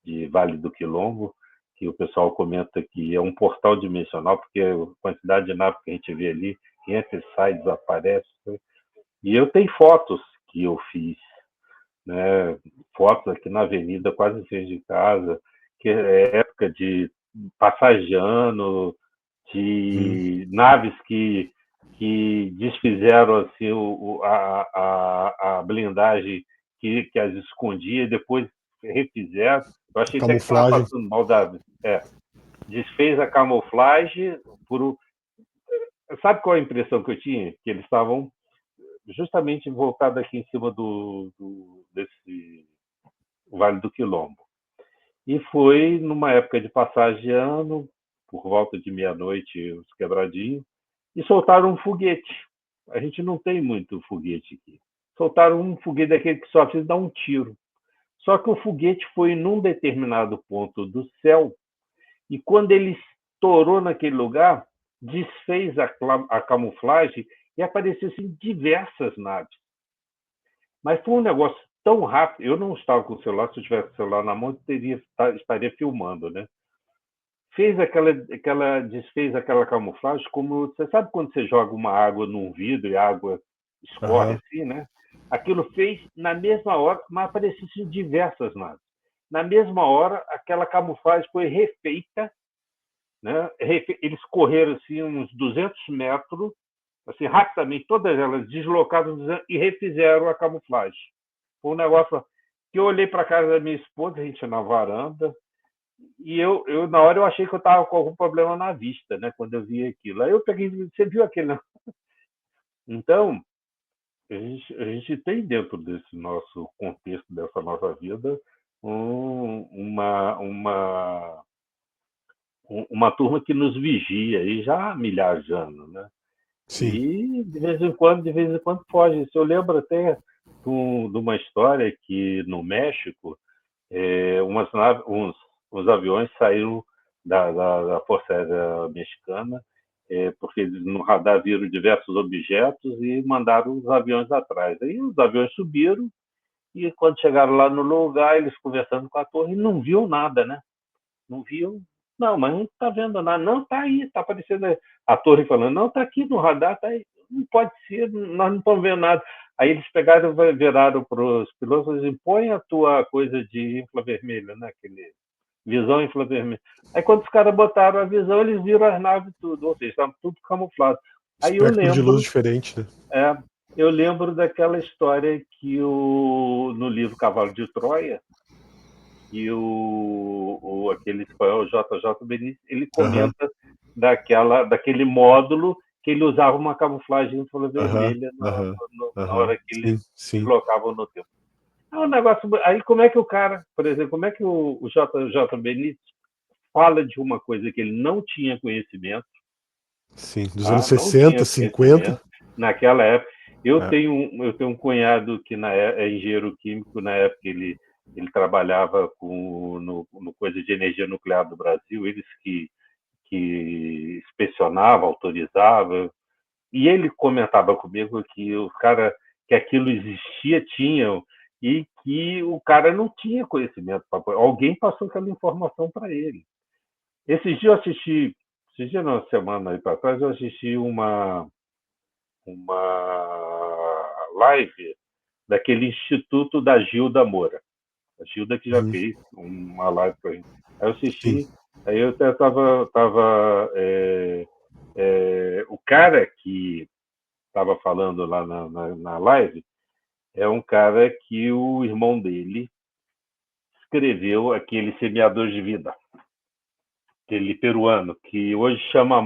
de Vale do Quilombo, que o pessoal comenta que é um portal dimensional, porque a quantidade de naves que a gente vê ali, entra e sai, desaparece. E eu tenho fotos que eu fiz, né? Fotos aqui na avenida, quase em frente de casa, que é época de passagiano, de naves que desfizeram assim, a blindagem que as escondia e depois refizeram. Eu achei até que estava Camuflagem. passando mal da. Desfez a camuflagem por. Sabe qual é a impressão que eu tinha? Que eles estavam justamente voltados aqui em cima desse Vale do Quilombo. E foi numa época de passagem de ano, por volta de meia-noite, os quebradinhos, e soltaram um foguete. A gente não tem muito foguete aqui. Soltaram um foguete daquele que só precisa dar um tiro. Só que o foguete foi num determinado ponto do céu, e quando ele estourou naquele lugar, desfez a camuflagem e apareceu assim, diversas naves. Mas foi um negócio tão rápido. Eu não estava com o celular, se eu tivesse o celular na mão, estaria filmando, né? Desfez aquela camuflagem, como você sabe quando você joga uma água num vidro e a água escorre assim, né? Aquilo fez na mesma hora, mas apareciam diversas naves. Na mesma hora, aquela camuflagem foi refeita, né? Eles correram assim uns 200 metros, assim rapidamente, todas elas deslocadas e refizeram a camuflagem. Foi um negócio que eu olhei para a casa da minha esposa, a gente na varanda, e eu na hora eu achei que eu estava com algum problema na vista, né? Quando eu vi aquilo. Aí eu peguei, você viu aquele, né? Então, a gente tem dentro desse nosso contexto, dessa nossa vida, uma turma que nos vigia aí já há milhares de anos, né? Sim. E de vez em quando foge. Eu lembro até de uma história que no México uns aviões saíram da Força Aérea Mexicana, porque eles no radar viram diversos objetos e mandaram os aviões atrás. Aí os aviões subiram e quando chegaram lá no lugar, eles conversando com a torre, não viu nada, né? Não viu. Não, mas não está vendo nada. Não, está aí, está aparecendo a torre falando, não, está aqui no radar, está aí. Não pode ser, nós não estamos vendo nada. Aí eles pegaram e viraram para os pilotos e disseram, põe a tua coisa de infravermelho, né? Aquele visão infravermelha. Aí quando os caras botaram a visão, eles viram as naves tudo, ou seja, estavam tudo camuflado. Aí Espectro de luz diferente, né? eu lembro daquela história que no livro Cavalo de Troia, que aquele espanhol JJ Benítez, ele comenta daquele módulo que ele usava uma camuflagem infravermelha na hora que eles se deslocavam no tempo. É um negócio. Aí como é que o cara, por exemplo, como é que o JJ Benítez fala de uma coisa que ele não tinha conhecimento? Sim, dos anos 60, 50. Naquela época. Eu tenho um cunhado que é engenheiro químico, na época ele trabalhava no coisa de energia nuclear do Brasil, eles que inspecionava, autorizava, e ele comentava comigo que o cara, que aquilo existia, tinham, e que o cara não tinha conhecimento. Alguém passou aquela informação para ele. Esses dias eu assisti, não, semana aí para trás, eu assisti uma live daquele instituto da Gilda Moura. A Gilda que já fez uma live para gente. Aí eu assisti, aí eu até estava o cara que estava falando lá na live é um cara que o irmão dele escreveu aquele Semeador de Vida, aquele peruano, que hoje chama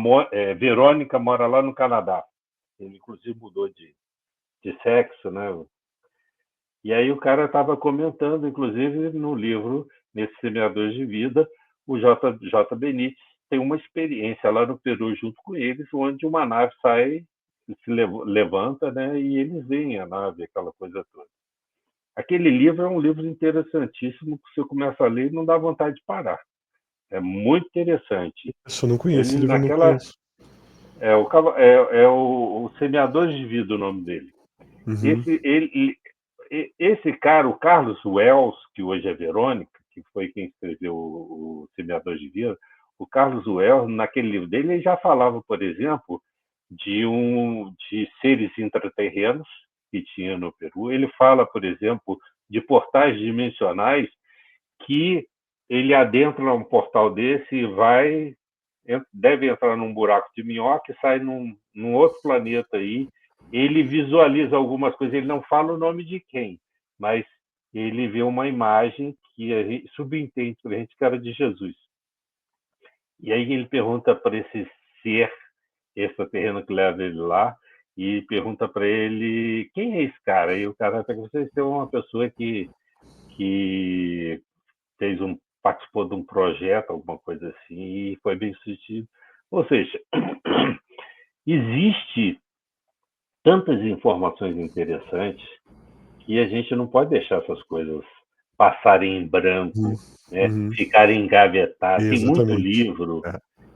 Verônica, mora lá no Canadá. Ele, inclusive, mudou de sexo, né? E aí o cara estava comentando, inclusive, no livro, nesse Semeador de Vida, o J. Benítez tem uma experiência lá no Peru junto com eles, onde uma nave sai, se levanta, né? E eles veem a nave, aquela coisa toda. Aquele livro é um livro interessantíssimo, que você começa a ler e não dá vontade de parar. É muito interessante. Eu não conheço, esse livro não conheço. O Semeador de Vida, o nome dele. Esse cara, o Carlos Wells, que hoje é Verônica, que foi quem escreveu o Semeador de Vida, o Carlos Wells, naquele livro dele, ele já falava, por exemplo, de seres intraterrenos que tinha no Peru. Ele fala, por exemplo, de portais dimensionais que ele adentra um portal desse e deve entrar num buraco de minhoca e sai num outro planeta aí. Ele visualiza algumas coisas, ele não fala o nome de quem, mas ele vê uma imagem que a gente subentende para a gente que era de Jesus. E aí ele pergunta para esse ser extraterreno que leva ele lá e pergunta para ele quem é esse cara. E o cara pega, você é uma pessoa que participou de um projeto, alguma coisa assim, e foi bem sucedido. Ou seja, existe tantas informações interessantes que a gente não pode deixar essas coisas passarem em branco, né? Ficarem engavetadas. Tem muito livro,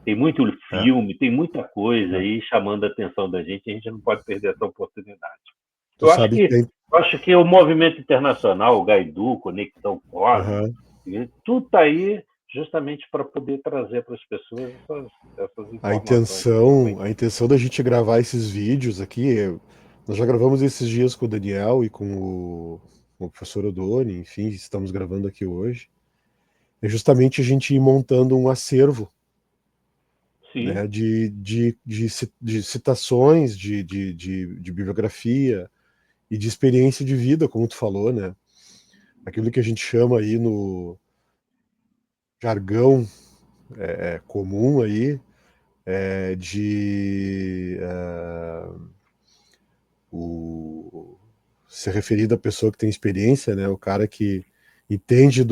tem muito filme, tem muita coisa aí chamando a atenção da gente, e a gente não pode perder essa oportunidade. Eu acho que o movimento internacional, o Gaidu, Conexão Cosmos, tudo está aí justamente para poder trazer para as pessoas essas informações. A intenção da gente gravar esses vídeos aqui, nós já gravamos esses dias com o Daniel e com o professor Odoni, enfim, estamos gravando aqui hoje, é justamente a gente ir montando um acervo, né, de citações, de bibliografia e de experiência de vida, como tu falou, né? Aquilo que a gente chama aí no jargão comum aí, ser referido à pessoa que tem experiência, né? O cara que entende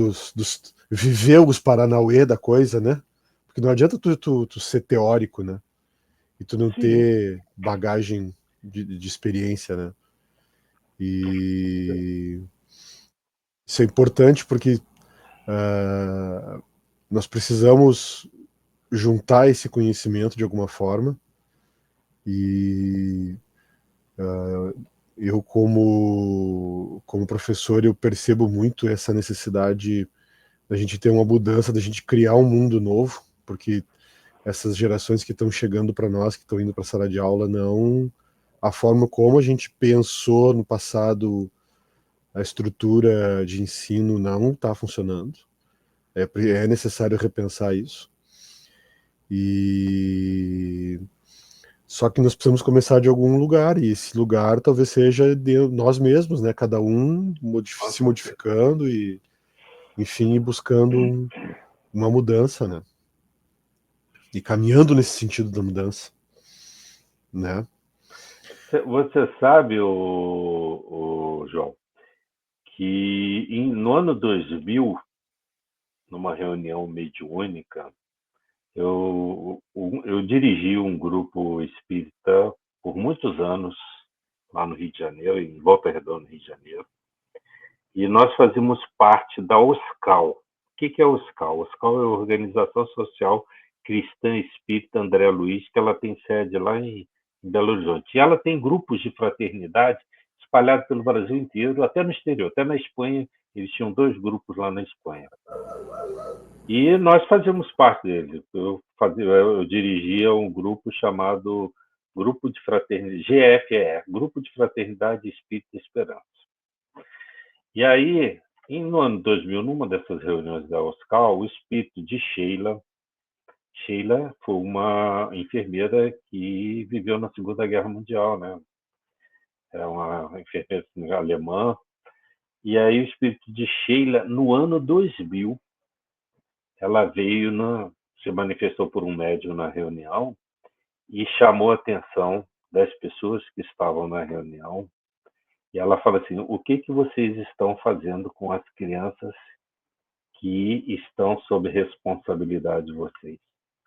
viveu os paranauê da coisa, né? Porque não adianta tu ser teórico, né? E tu não ter bagagem de experiência, né? E isso é importante porque nós precisamos juntar esse conhecimento de alguma forma E eu, como professor, eu percebo muito essa necessidade da gente ter uma mudança, da gente criar um mundo novo, porque essas gerações que estão chegando para nós, que estão indo para a sala de aula, não... A forma como a gente pensou no passado, a estrutura de ensino não está funcionando. É necessário repensar isso. E só que nós precisamos começar de algum lugar, e esse lugar talvez seja de nós mesmos, né? Cada um se modificando e, enfim, buscando uma mudança, né? E caminhando nesse sentido da mudança, né? Você sabe, João, que no ano 2000, numa reunião mediúnica, eu dirigi um grupo espírita por muitos anos lá no Rio de Janeiro, em Volta Redonda, no Rio de Janeiro, e nós fazíamos parte da OSCAL. O que é a OSCAL? A OSCAL é a Organização Social Cristã Espírita André Luiz, que ela tem sede lá em Belo Horizonte. E ela tem grupos de fraternidade espalhados pelo Brasil inteiro, até no exterior, até na Espanha. Eles tinham 2 grupos lá na Espanha. E nós fazíamos parte dele. Eu dirigia um grupo chamado Grupo de Fraternidade, GFE, Grupo de Fraternidade Espírita e Esperança. E aí, no ano 2000, numa dessas reuniões da OSCAL, o espírito de Sheila foi uma enfermeira que viveu na Segunda Guerra Mundial, né? É uma enfermeira alemã. E aí o espírito de Sheila, no ano 2000, ela se manifestou por um médium na reunião e chamou a atenção das pessoas que estavam na reunião. E ela fala assim: o que vocês estão fazendo com as crianças que estão sob responsabilidade de vocês?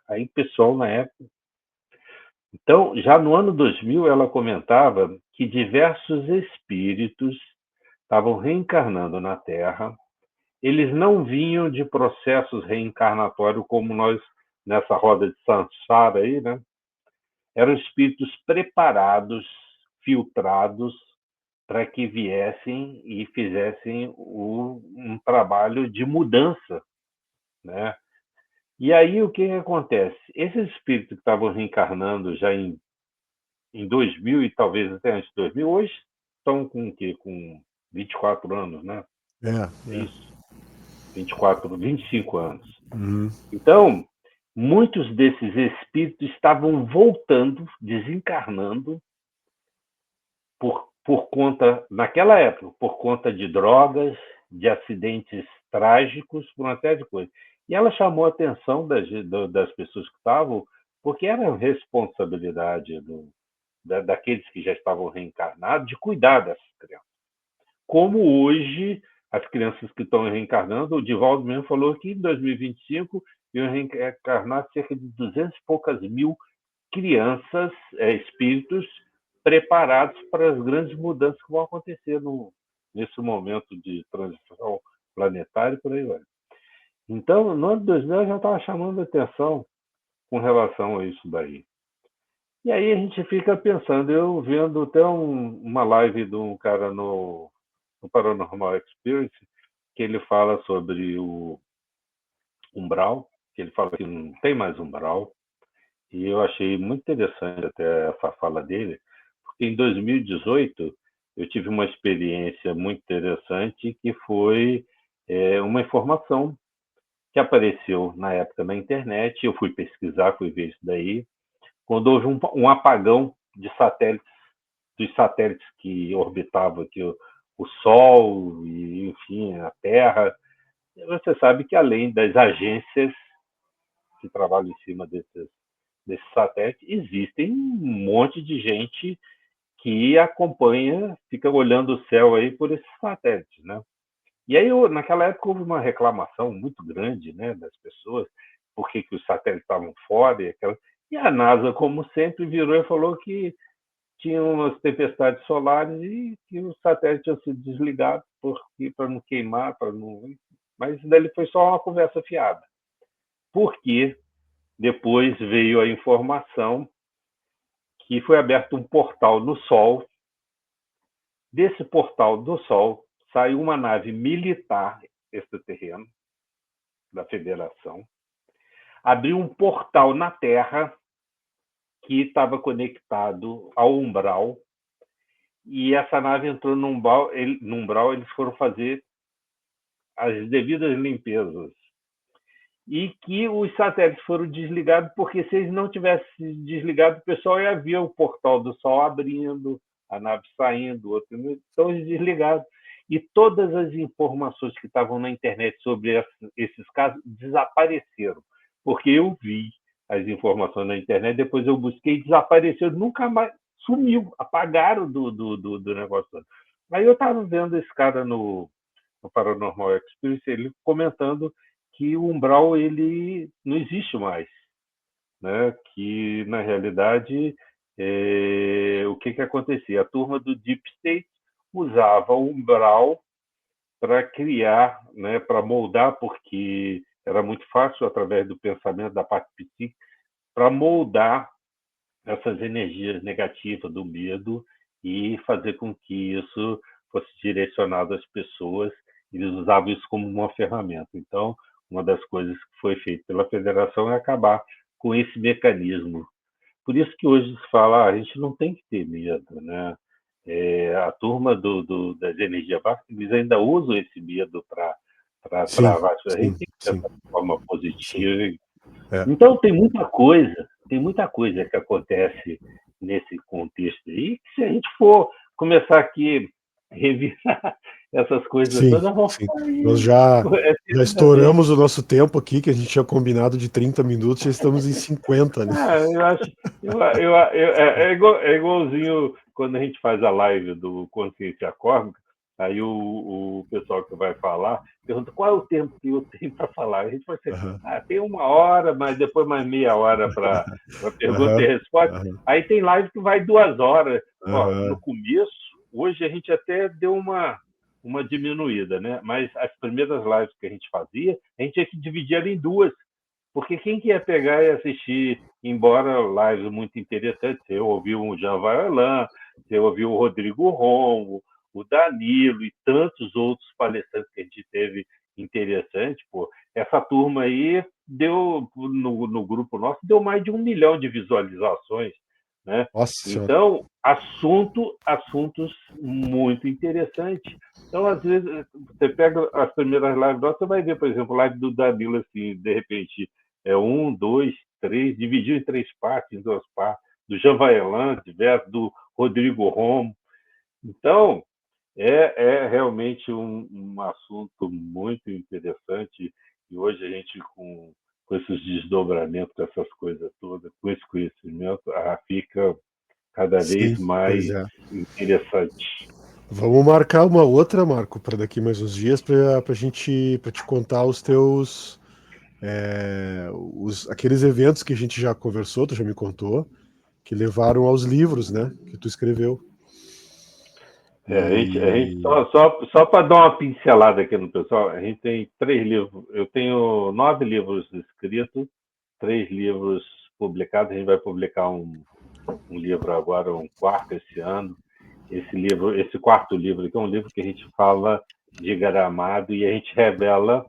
Aí o pessoal na época... Então, já no ano 2000, ela comentava que diversos espíritos estavam reencarnando na Terra. Eles não vinham de processos reencarnatórios como nós, nessa roda de Sansara aí, né? Eram espíritos preparados, filtrados, para que viessem e fizessem um trabalho de mudança, né? E aí o que acontece? Esses espíritos que estavam reencarnando já em 2000 e talvez até antes de 2000, hoje estão com o quê? Com 24 anos, né? É. Isso, 24, 25 anos. Uhum. Então, muitos desses espíritos estavam voltando, desencarnando, por conta, naquela época, por conta de drogas, de acidentes trágicos, por uma série de coisas. E ela chamou a atenção das pessoas que estavam, porque era responsabilidade daqueles que já estavam reencarnados de cuidar dessas crianças. Como hoje, as crianças que estão reencarnando, o Divaldo mesmo falou que em 2025 iam reencarnar cerca de 200 e poucas mil crianças, espíritos preparados para as grandes mudanças que vão acontecer nesse momento de transição planetária e por aí vai. Então, no ano de 2000, eu já estava chamando a atenção com relação a isso daí. E aí a gente fica pensando, eu vendo até uma live de um cara no Paranormal Experience, que ele fala sobre o umbral, que ele fala que não tem mais umbral, e eu achei muito interessante até essa fala dele, porque em 2018 eu tive uma experiência muito interessante que foi uma informação que apareceu na época na internet. Eu fui pesquisar, fui ver isso daí, quando houve um apagão de satélites, dos satélites que orbitavam aqui o Sol e, enfim, a Terra. Você sabe que além das agências que trabalham em cima desses satélites, existem um monte de gente que acompanha, fica olhando o céu aí por esses satélites, né? E aí, naquela época, houve uma reclamação muito grande, né, das pessoas, por que os satélites estavam fora, e a NASA, como sempre, virou e falou que tinha umas tempestades solares e que os satélites tinham sido desligados para não queimar, para não... Mas isso daí foi só uma conversa fiada. Porque depois veio a informação que foi aberto um portal no Sol. Desse portal do Sol saiu uma nave militar extraterrena da Federação, abriu um portal na Terra que estava conectado ao umbral, e essa nave entrou no umbral, eles foram fazer as devidas limpezas, e que os satélites foram desligados, porque se eles não tivessem desligado, o pessoal ia ver o portal do Sol abrindo, a nave saindo, outro, então eles desligaram. E todas as informações que estavam na internet sobre esses casos desapareceram, porque eu vi as informações na internet, depois eu busquei, desapareceu, nunca mais, sumiu, apagaram do negócio. Aí eu estava vendo esse cara no Paranormal Experience, ele comentando que o umbral ele não existe mais, né? Que na realidade o que acontecia? A turma do Deep State usava o umbral para criar, né? Para moldar, porque era muito fácil através do pensamento da parte psíquica para moldar essas energias negativas do medo e fazer com que isso fosse direcionado às pessoas. Eles usavam isso como uma ferramenta. Então, uma das coisas que foi feita pela federação é acabar com esse mecanismo. Por isso que hoje se fala, a gente não tem que ter medo, né? A turma das energias básicas, eles ainda usam esse medo para Sim, travar. A gente sim, tem que sim, pensar de forma sim. positiva. É. Então, tem muita coisa que acontece nesse contexto aí, que se a gente for começar aqui a revisar essas coisas Sim, todas, vão sim. ficar Nós aí já eternamente. estouramos o nosso tempo aqui, que a gente tinha combinado de 30 minutos, já estamos em 50, né? Eu acho, é igualzinho quando a gente faz a live do Consciência Cósmica, aí o pessoal que vai falar pergunta qual é o tempo que eu tenho para falar. A gente vai ser, Aham, tem 1 hora, mas depois mais meia hora para pergunta aham, e resposta. aham, Aí tem live que vai 2 horas. Ó, no aham. começo, hoje a gente até deu uma diminuída, né? Mas as primeiras lives que a gente fazia, a gente tinha que dividir ela em duas. Porque quem quer pegar e assistir, embora lives muito interessantes, você ouviu o Jean Vaillant, você ouviu o Rodrigo Ronco, o Danilo e tantos outros palestrantes que a gente teve interessante, pô, essa turma aí deu, no grupo nosso, deu mais de 1 milhão de visualizações, né? Nossa Senhora. Então, assuntos muito interessantes. Então, às vezes, você pega as primeiras lives nossas, você vai ver, por exemplo, live do Danilo, assim, de repente, 1, 2, 3, dividiu em 3 partes, em 2 partes, do Jean Vaillant, diverso, do Rodrigo Romo. Então, é realmente um assunto muito interessante, e hoje a gente, com esses desdobramentos, com essas coisas todas, com esse conhecimento, fica cada Sim, vez pois mais é. interessante. Vamos marcar uma outra, Marco, para daqui mais uns dias, para te contar os teus, aqueles eventos que a gente já conversou, tu já me contou, que levaram aos livros, né, que tu escreveu. A gente E só para dar uma pincelada aqui no pessoal, a gente tem 3 livros, eu tenho 9 livros escritos, 3 livros publicados, a gente vai publicar um livro agora, um quarto esse ano. Esse quarto livro aqui é um livro que a gente fala de Gramado e a gente revela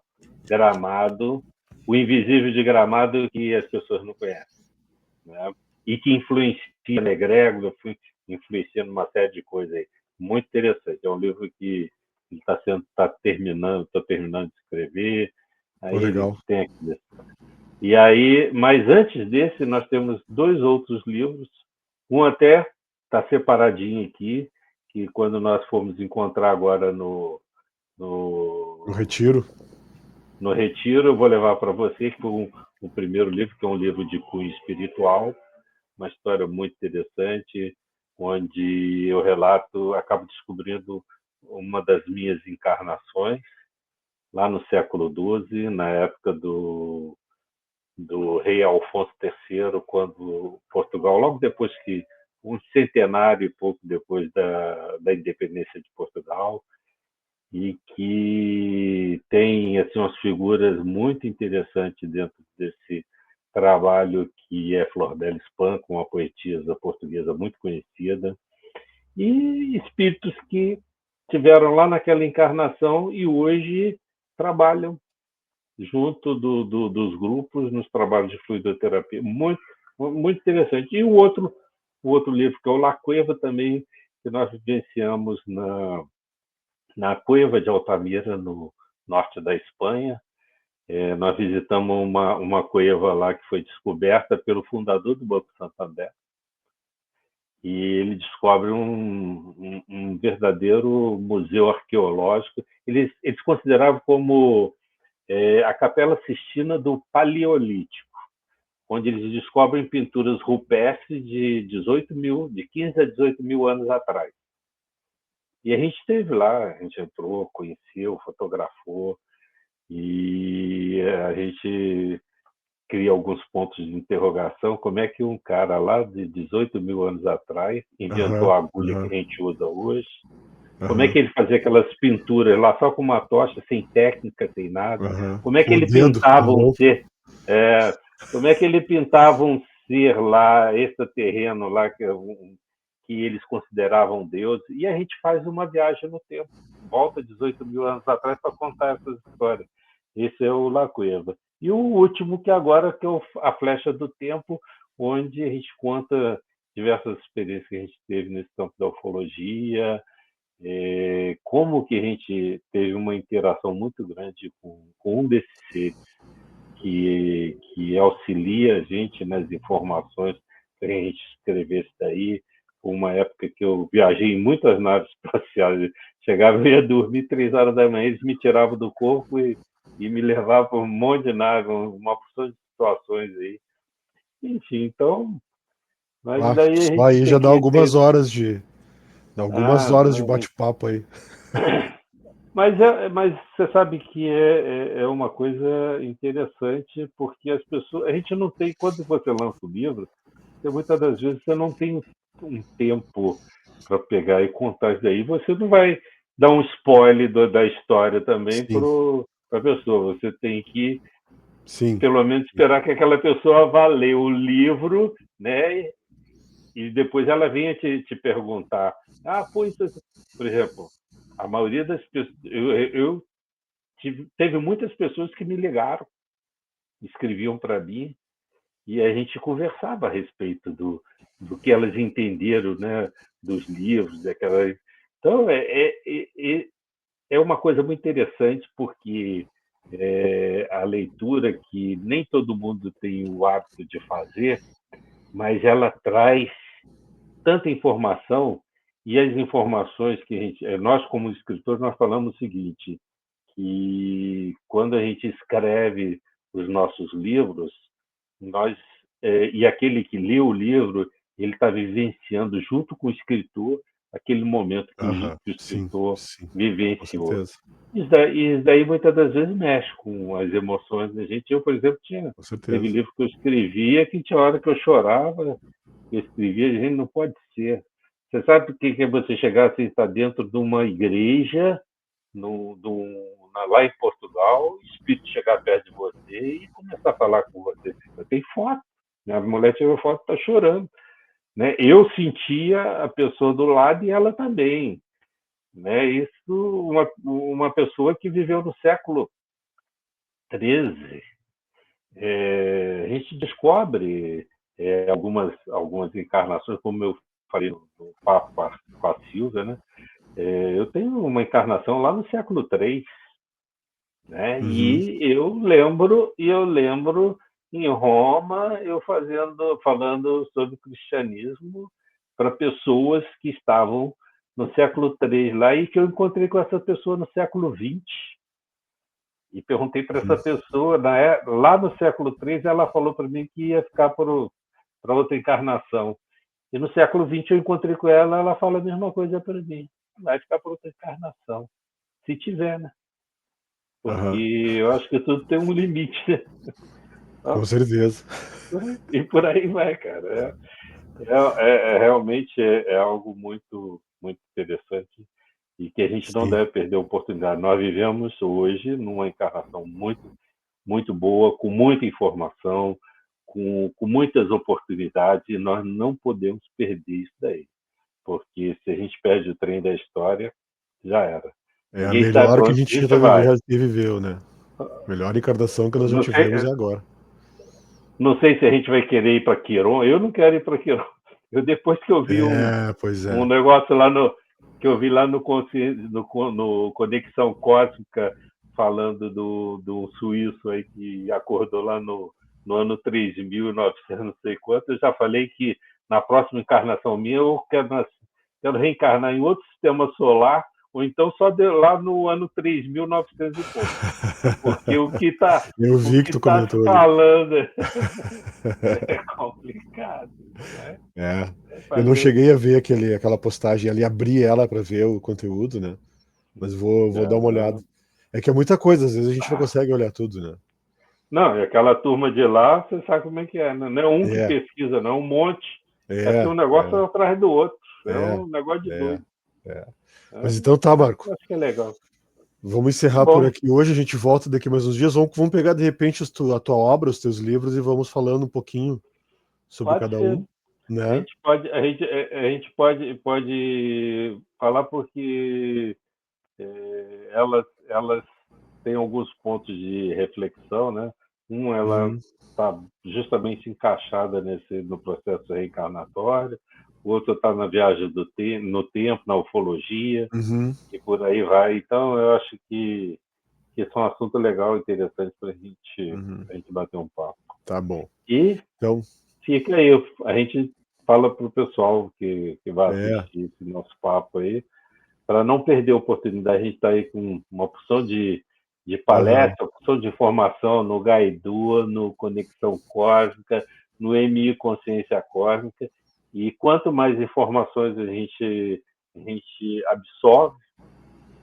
Gramado, o invisível de Gramado que as pessoas não conhecem, né? E que influencia na egrégora, influencia numa série de coisas aí. Muito interessante. É um livro que estou terminando de escrever. pô, Aí a gente legal. tem aqui. E aí, mas antes desse, nós temos 2 outros livros. Um até está separadinho aqui, que quando nós formos encontrar agora No no, retiro. no retiro, eu vou levar para você, que foi o primeiro livro, que é um livro de cunho espiritual, uma história muito interessante, onde eu relato, acabo descobrindo uma das minhas encarnações, lá no século XII, na época do rei Alfonso III, quando Portugal, logo depois que, um centenário e pouco depois da independência de Portugal, e que tem assim umas figuras muito interessantes dentro trabalho que é Flor Delis Pancos, uma poetisa portuguesa muito conhecida, e espíritos que tiveram lá naquela encarnação e hoje trabalham junto dos grupos nos trabalhos de fluidoterapia. Muito, muito interessante. E o outro livro, que é o La Cueva, também, que nós vivenciamos na Cueva de Altamira, no norte da Espanha. Nós visitamos uma cueva lá que foi descoberta pelo fundador do Banco Santander. E ele descobre um verdadeiro museu arqueológico. Eles consideravam como a Capela Sistina do Paleolítico, onde eles descobrem pinturas rupestres de 15 a 18 mil anos atrás. E a gente esteve lá, a gente entrou, conheceu, fotografou, e a gente cria alguns pontos de interrogação. Como é que um cara lá de 18 mil anos atrás inventou a agulha que a gente usa hoje? Como é que ele fazia aquelas pinturas lá só com uma tocha, sem técnica, sem nada? Como é que ele pintava um ser? Como é que ele pintava um ser lá, extraterreno lá, que eles consideravam Deus? E a gente faz uma viagem no tempo, volta 18 mil anos atrás para contar essas histórias. Esse é o La Cueva. E o último, que agora que é a Flecha do Tempo, onde a gente conta diversas experiências que a gente teve nesse campo da ufologia, como que a gente teve uma interação muito grande com um desses seres que auxilia a gente nas informações para a gente escrever isso daí. Uma época que eu viajei em muitas naves espaciais, chegava e ia dormir 3 horas da manhã, eles me tiravam do corpo e me levavam para um monte de nave, uma porção de situações aí. Enfim, então... Mas daí a gente aí já dá algumas horas de bate-papo aí. Mas você sabe que é uma coisa interessante, porque as pessoas... A gente não tem... Quando você lança o livro, muitas das vezes você não tem um tempo para pegar e contar isso daí. Você não vai dar um spoiler da história também para a pessoa. Você tem que, pelo menos, esperar que aquela pessoa vá ler o livro, né? E depois ela venha te perguntar. Por exemplo, a maioria das pessoas... teve muitas pessoas que me ligaram, escreviam para mim, e a gente conversava a respeito do que elas entenderam, né, dos livros, daquela... Então, é uma coisa muito interessante, porque a leitura, que nem todo mundo tem o hábito de fazer, mas ela traz tanta informação, e as informações que nós, como escritores, nós falamos o seguinte, que quando a gente escreve os nossos livros, e aquele que lê o livro, ele está vivenciando junto com o escritor aquele momento que o escritor vivenciou. Isso daí muitas das vezes mexe com as emoções da gente. Eu, por exemplo, teve livro que eu escrevia que tinha hora que eu chorava, eu escrevia, a gente não pode ser. Você sabe o que é você chegar assim, estar dentro de uma igreja, lá em Portugal, o espírito chegar perto de você e começar a falar com você? Eu tenho foto. Minha mulher tirou foto, está chorando. Né? Eu sentia a pessoa do lado e ela também. Né? Isso, uma pessoa que viveu no século XIII. A gente descobre algumas encarnações, como eu falei no papo com a Silvia, né? Eu tenho uma encarnação lá no século III, né? E eu lembro em Roma eu falando sobre cristianismo para pessoas que estavam no século III lá, e que eu encontrei com essa pessoa no século XX e perguntei para essa pessoa, lá no século III, ela falou para mim que ia ficar para outra encarnação. E no século XX eu encontrei com ela, ela fala a mesma coisa para mim. Vai ficar para outra encarnação. Se tiver, né? Porque eu acho que tudo tem um limite. Né? Com certeza. E por aí vai, cara. Realmente algo muito, muito interessante, e que a gente não deve perder a oportunidade. Nós vivemos hoje numa encarnação muito, muito boa, com muita informação, com muitas oportunidades, e nós não podemos perder isso daí, porque se a gente perde o trem da história, já era. É a Ninguém sabe melhor para que a onde gente a gente vai. já viveu, né? Melhor encarnação que nós já Não tivemos sei, é agora. não sei se a gente vai querer ir para Quiron. Eu não quero ir para Quiron. Eu, depois que eu vi Pois é. um negócio lá que eu vi lá no Conexão Cósmica, falando do suíço aí que acordou lá no ano 3.900, não sei quanto. Eu já falei que na próxima encarnação minha eu quero reencarnar em outro sistema solar, ou então só lá no ano 3.900 e pouco. Porque Eu o vi que que tu tá se comentou ali. falando é complicado, né? É. Eu não Fazer. cheguei a ver aquela postagem ali, abri ela para ver o conteúdo, né? Mas vou dar uma olhada. Não, É que é muita coisa, às vezes a gente não consegue olhar tudo, né? não, e aquela turma de lá, você sabe como é que é, né? Não é um que É, pesquisa, não, é um monte. É assim, é, um negócio atrás do outro. É é, um negócio de é, doido. é. Né? Mas então tá, Mas Marco. eu acho que é legal. Vamos Tá encerrar por bom, aqui hoje. A gente volta daqui mais uns dias. Vamos pegar de repente a tua obra, os teus livros e vamos falando um pouquinho sobre pode cada ser. um, né? A gente pode falar porque elas têm alguns pontos de reflexão, né? Ela Uhum, está justamente encaixada no processo reencarnatório, o outro está na viagem no tempo, na ufologia, uhum, e por aí vai. Então, eu acho que esse é um assunto legal, interessante para uhum. a gente bater um papo. Tá bom. E Então, fica aí, a gente fala para o pessoal que vai é, assistir esse nosso papo aí, para não perder a oportunidade. A gente está aí com uma opção de aham, palestra, opção de informação no Gaidu, no Conexão Cósmica, no MI Consciência Cósmica, e quanto mais informações a gente absorve,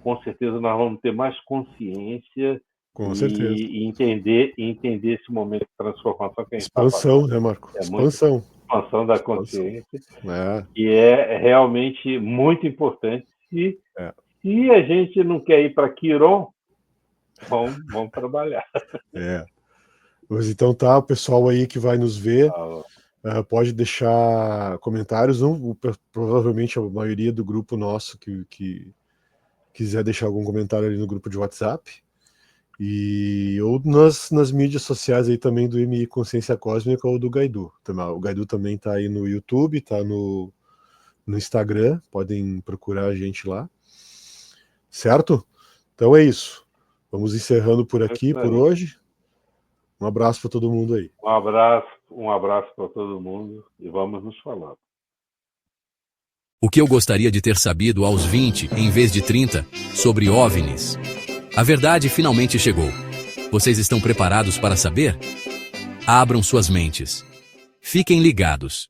com certeza nós vamos ter mais consciência com certeza. e entender esse momento de transformação que a gente está Expansão, passando. né, Marco? É muito Expansão. expansão da Expansão. consciência, É, e é realmente muito importante. é, Se a gente não quer ir para Quiron, vamos trabalhar. é. Mas então tá, o pessoal aí que vai nos ver, Ah, pode deixar comentários. Provavelmente a maioria do grupo nosso que quiser deixar algum comentário ali no grupo de WhatsApp. Ou nas mídias sociais aí também do MI Consciência Cósmica ou do Gaidu. O Gaidu também tá aí no YouTube, tá no Instagram, podem procurar a gente lá. Certo? Então é isso. Vamos encerrando por é aqui isso por aí. hoje. Um abraço para todo mundo aí. Um abraço para todo mundo e vamos nos falando. O que eu gostaria de ter sabido aos 20, em vez de 30, sobre OVNIs. A verdade finalmente chegou. Vocês estão preparados para saber? Abram suas mentes. Fiquem ligados.